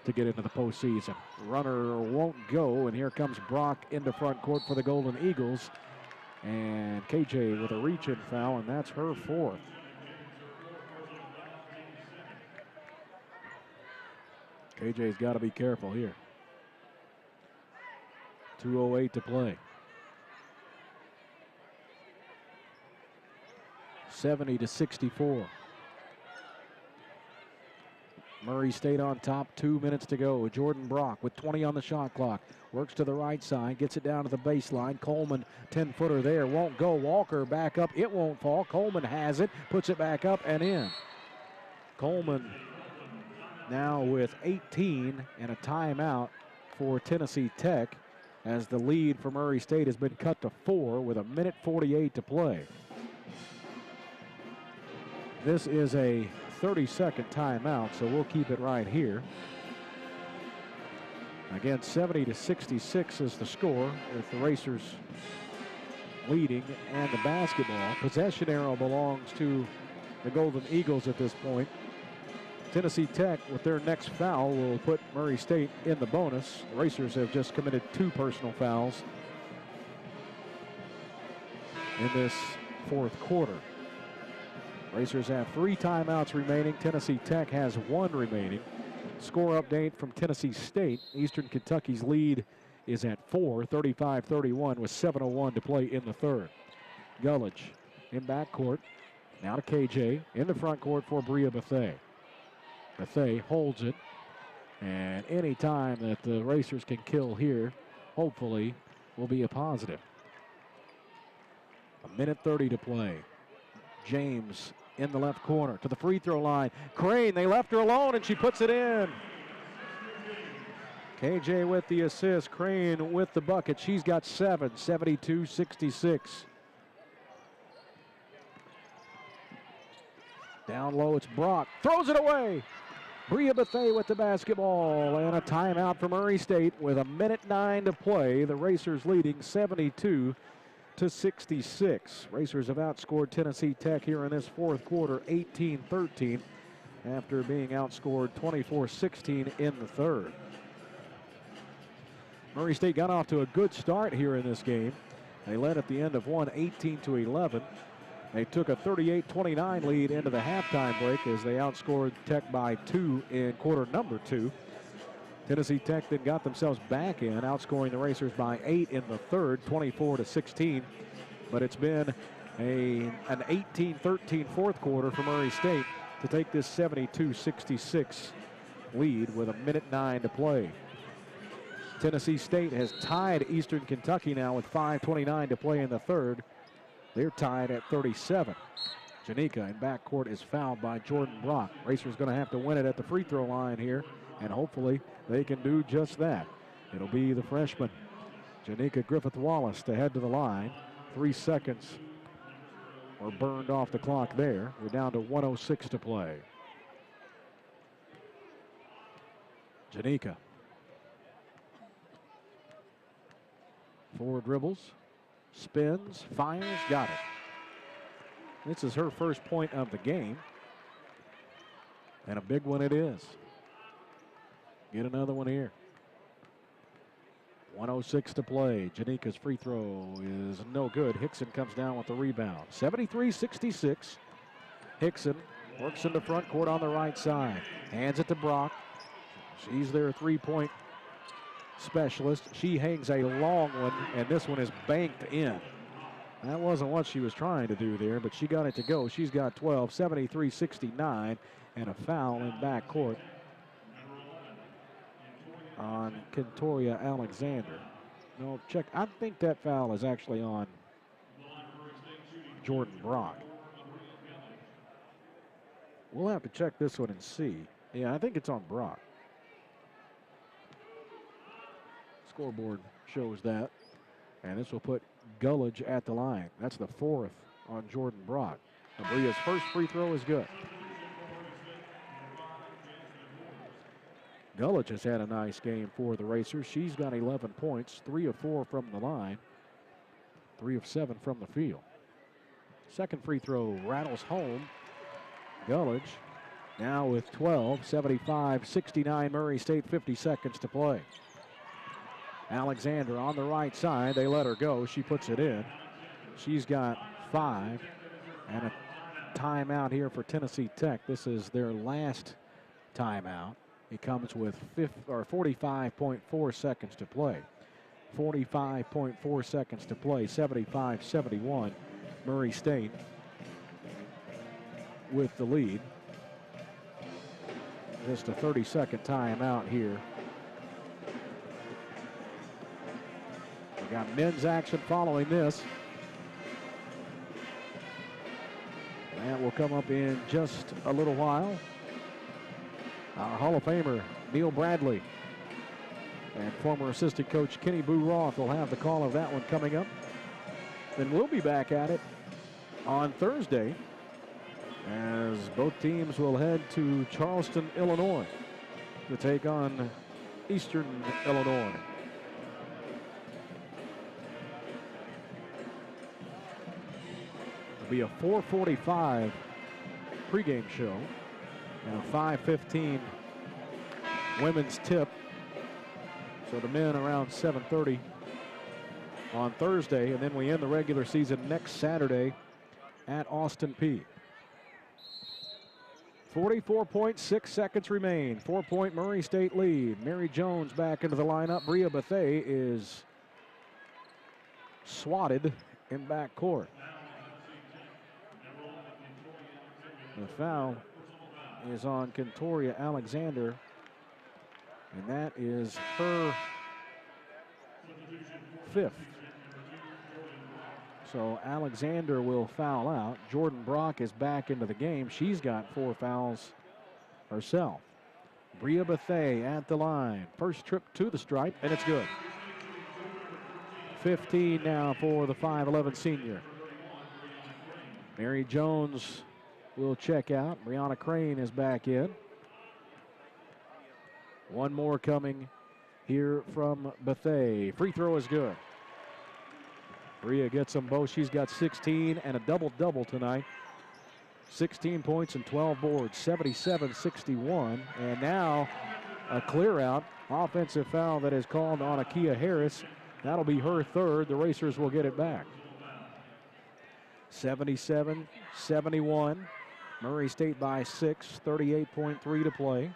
to get into the postseason. Runner won't go, and here comes Brock into front court for the Golden Eagles. And KJ with a reach-in foul, and that's her fourth. KJ's got to be careful here. 2:08 to play. 70-64. Murray State on top, 2 minutes to go. Jordan Brock with 20 on the shot clock. Works to the right side, gets it down to the baseline. Coleman, 10-footer there, won't go. Walker back up, it won't fall. Coleman has it, puts it back up and in. Coleman now with 18 and a timeout for Tennessee Tech as the lead for Murray State has been cut to 4 with 1:48 to play. This is a 30-second timeout, so we'll keep it right here. Again, 70-66 is the score with the Racers leading and the basketball. Possession arrow belongs to the Golden Eagles at this point. Tennessee Tech, with their next foul, will put Murray State in the bonus. The Racers have just committed 2 personal fouls in this fourth quarter. Racers have 3 timeouts remaining. Tennessee Tech has 1 remaining. Score update from Tennessee State. Eastern Kentucky's lead is at 4, 35-31 with 7:01 to play in the third. Gullidge in backcourt. Now to KJ in the front court for Bria Bethea. Bethea holds it. And any time that the Racers can kill here, hopefully, will be a positive. 1:30 to play. James in the left corner to the free throw line. Crane, they left her alone and she puts it in. KJ with the assist, Crane with the bucket. She's got 7, 72-66. Down low, it's Brock. Throws it away. Bria Bethea with the basketball, and a timeout for Murray State with 1:09 to play. The Racers leading 72-66. Racers have outscored Tennessee Tech here in this fourth quarter 18-13 after being outscored 24-16 in the third. Murray State got off to a good start here in this game. They led at the end of one 18-11. They took a 38-29 lead into the halftime break as they outscored Tech by 2 in quarter number 2. Tennessee Tech then got themselves back in, outscoring the Racers by 8 in the third, 24-16. But it's been an 18-13 fourth quarter for Murray State to take this 72-66 lead with 1:09 to play. Tennessee State has tied Eastern Kentucky now with 5:29 to play in the third. They're tied at 37. Janika in backcourt is fouled by Jordan Brock. Racers going to have to win it at the free throw line here, and hopefully they can do just that. It'll be the freshman, Janika Griffith-Wallace, to head to the line. 3 seconds were burned off the clock there. We're down to 1:06 to play. Janika. 4 dribbles. Spins, fires, got it. This is her first point of the game. And a big one it is. Get another one here. 1:06 to play. Janika's free throw is no good. Hickson comes down with the rebound. 73-66. Hickson works in the front court on the right side. Hands it to Brock. She's their three-point specialist. She hangs a long one, and this one is banked in. That wasn't what she was trying to do there, but she got it to go. She's got 12, 73-69, and a foul in backcourt on Kentoria Alexander. No, check. I think that foul is actually on Jordan Brock. We'll have to check this one and see. Yeah, I think it's on Brock. Scoreboard shows that. And this will put Gullidge at the line. That's the 4th on Jordan Brock. Bria's first free throw is good. Gullidge has had a nice game for the Racers. She's got 11 points, 3 of 4 from the line, 3 of 7 from the field. Second free throw rattles home. Gullidge now with 12, 75-69 Murray State, 50 seconds to play. Alexander on the right side. They let her go. She puts it in. She's got 5. And a timeout here for Tennessee Tech. This is their last timeout. It comes with 45.4 seconds to play. 45.4 seconds to play. 75-71. Murray State with the lead. Just a 30-second timeout here. Got men's action following this. That will come up in just a little while. Our Hall of Famer, Neil Bradley, and former assistant coach Kenny Boo Roth will have the call of that one coming up. Then we'll be back at it on Thursday as both teams will head to Charleston, Illinois to take on Eastern Illinois. Be a 4:45 pregame show and a 5:15 women's tip. So the men around 7:30 on Thursday, and then we end the regular season next Saturday at Austin Peay. 44.6 seconds remain. 4-point Murray State lead. Mary Jones back into the lineup. Bria Bethea is swatted in backcourt. The foul is on Kentoria Alexander, and that is her 5th. So Alexander will foul out. Jordan Brock is back into the game. She's got 4 fouls herself. Bria Bethea at the line. First trip to the stripe, and it's good. 15 now for the 5'11 senior. Mary Jones will check out. Brianna Crane is back in. One more coming here from Bethea. Free throw is good. Rhea gets them both. She's got 16 and a double-double tonight. 16 points and 12 boards, 77-61. And now a clear out. Offensive foul that is called on Akia Harris. That'll be her third. The Racers will get it back. 77-71. Murray State by 6, 38.3 to play.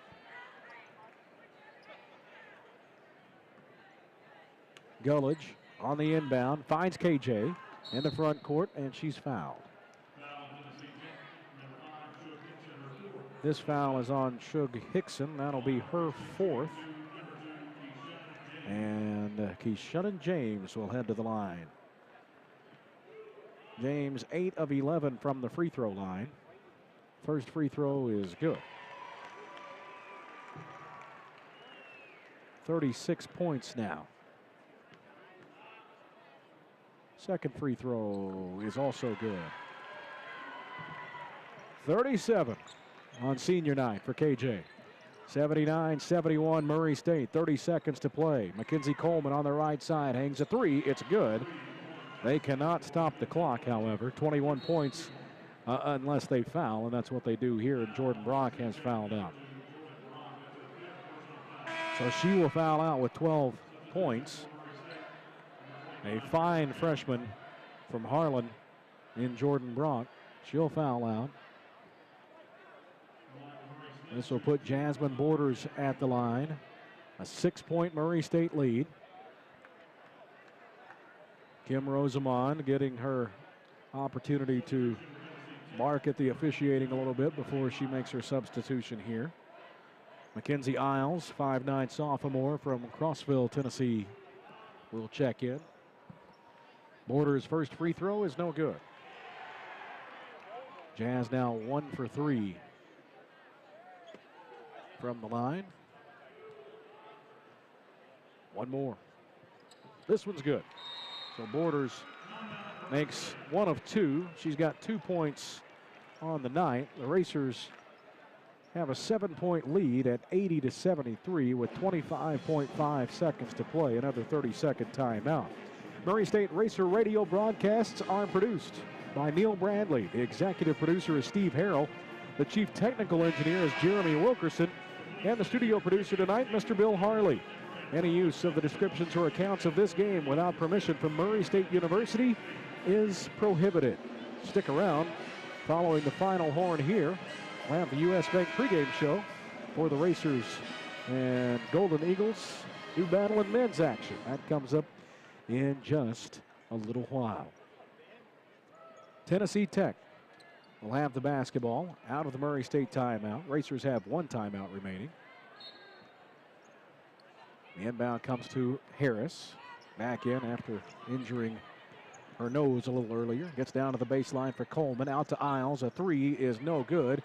Gullidge on the inbound, finds KJ in the front court, and she's fouled. This foul is on Shug Hickson. That'll be her fourth. And Keyshawn James will head to the line. James 8 of 11 from the free throw line. First free throw is good. 36 points now. Second free throw is also good. 37 on senior night for KJ. 79-71 Murray State, 30 seconds to play. Mackenzie Coleman on the right side hangs a three. It's good. They cannot stop the clock, however. 21 points unless they foul, and that's what they do here, and Jordan Brock has fouled out. So she will foul out with 12 points. A fine freshman from Harlan in Jordan Brock. She'll foul out. This will put Jasmine Borders at the line. A 6-point Murray State lead. Kim Rosamond getting her opportunity to bark at the officiating a little bit before she makes her substitution here. Mackenzie Isles, 5'9" sophomore from Crossville, Tennessee, will check in. Borders' first free throw is no good. Jazz now 1 for 3 from the line. One more. This one's good. So Borders makes 1 of 2. She's got 2 points on the night. The Racers have a 7-point lead at 80-73 with 25.5 seconds to play. Another 30-second timeout. Murray State Racer radio broadcasts are produced by Neil Bradley. The executive producer is Steve Harrell. The chief technical engineer is Jeremy Wilkerson. And the studio producer tonight, Mr. Bill Harley. Any use of the descriptions or accounts of this game without permission from Murray State University is prohibited. Stick around. Following the final horn here, we'll have the U.S. Bank pregame show for the Racers and Golden Eagles do battle in men's action. That comes up in just a little while. Tennessee Tech will have the basketball out of the Murray State timeout. Racers have 1 timeout remaining. The inbound comes to Harris. Back in after injuring her nose a little earlier. Gets down to the baseline for Coleman. Out to Isles. A 3 is no good.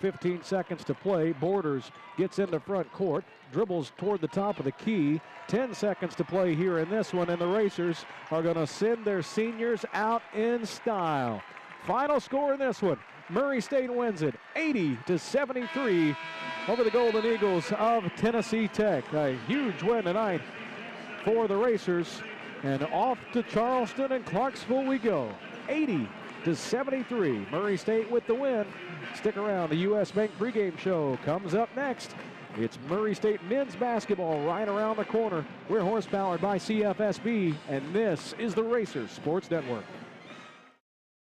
15 seconds to play. Borders gets into front court. Dribbles toward the top of the key. 10 seconds to play here in this one. And the Racers are going to send their seniors out in style. Final score in this one. Murray State wins it 80-73 over the Golden Eagles of Tennessee Tech. A huge win tonight for the Racers. And off to Charleston and Clarksville we go. 80-73. Murray State with the win. Stick around. The U.S. Bank pregame show comes up next. It's Murray State men's basketball right around the corner. We're horsepowered by CFSB, and this is the Racers Sports Network.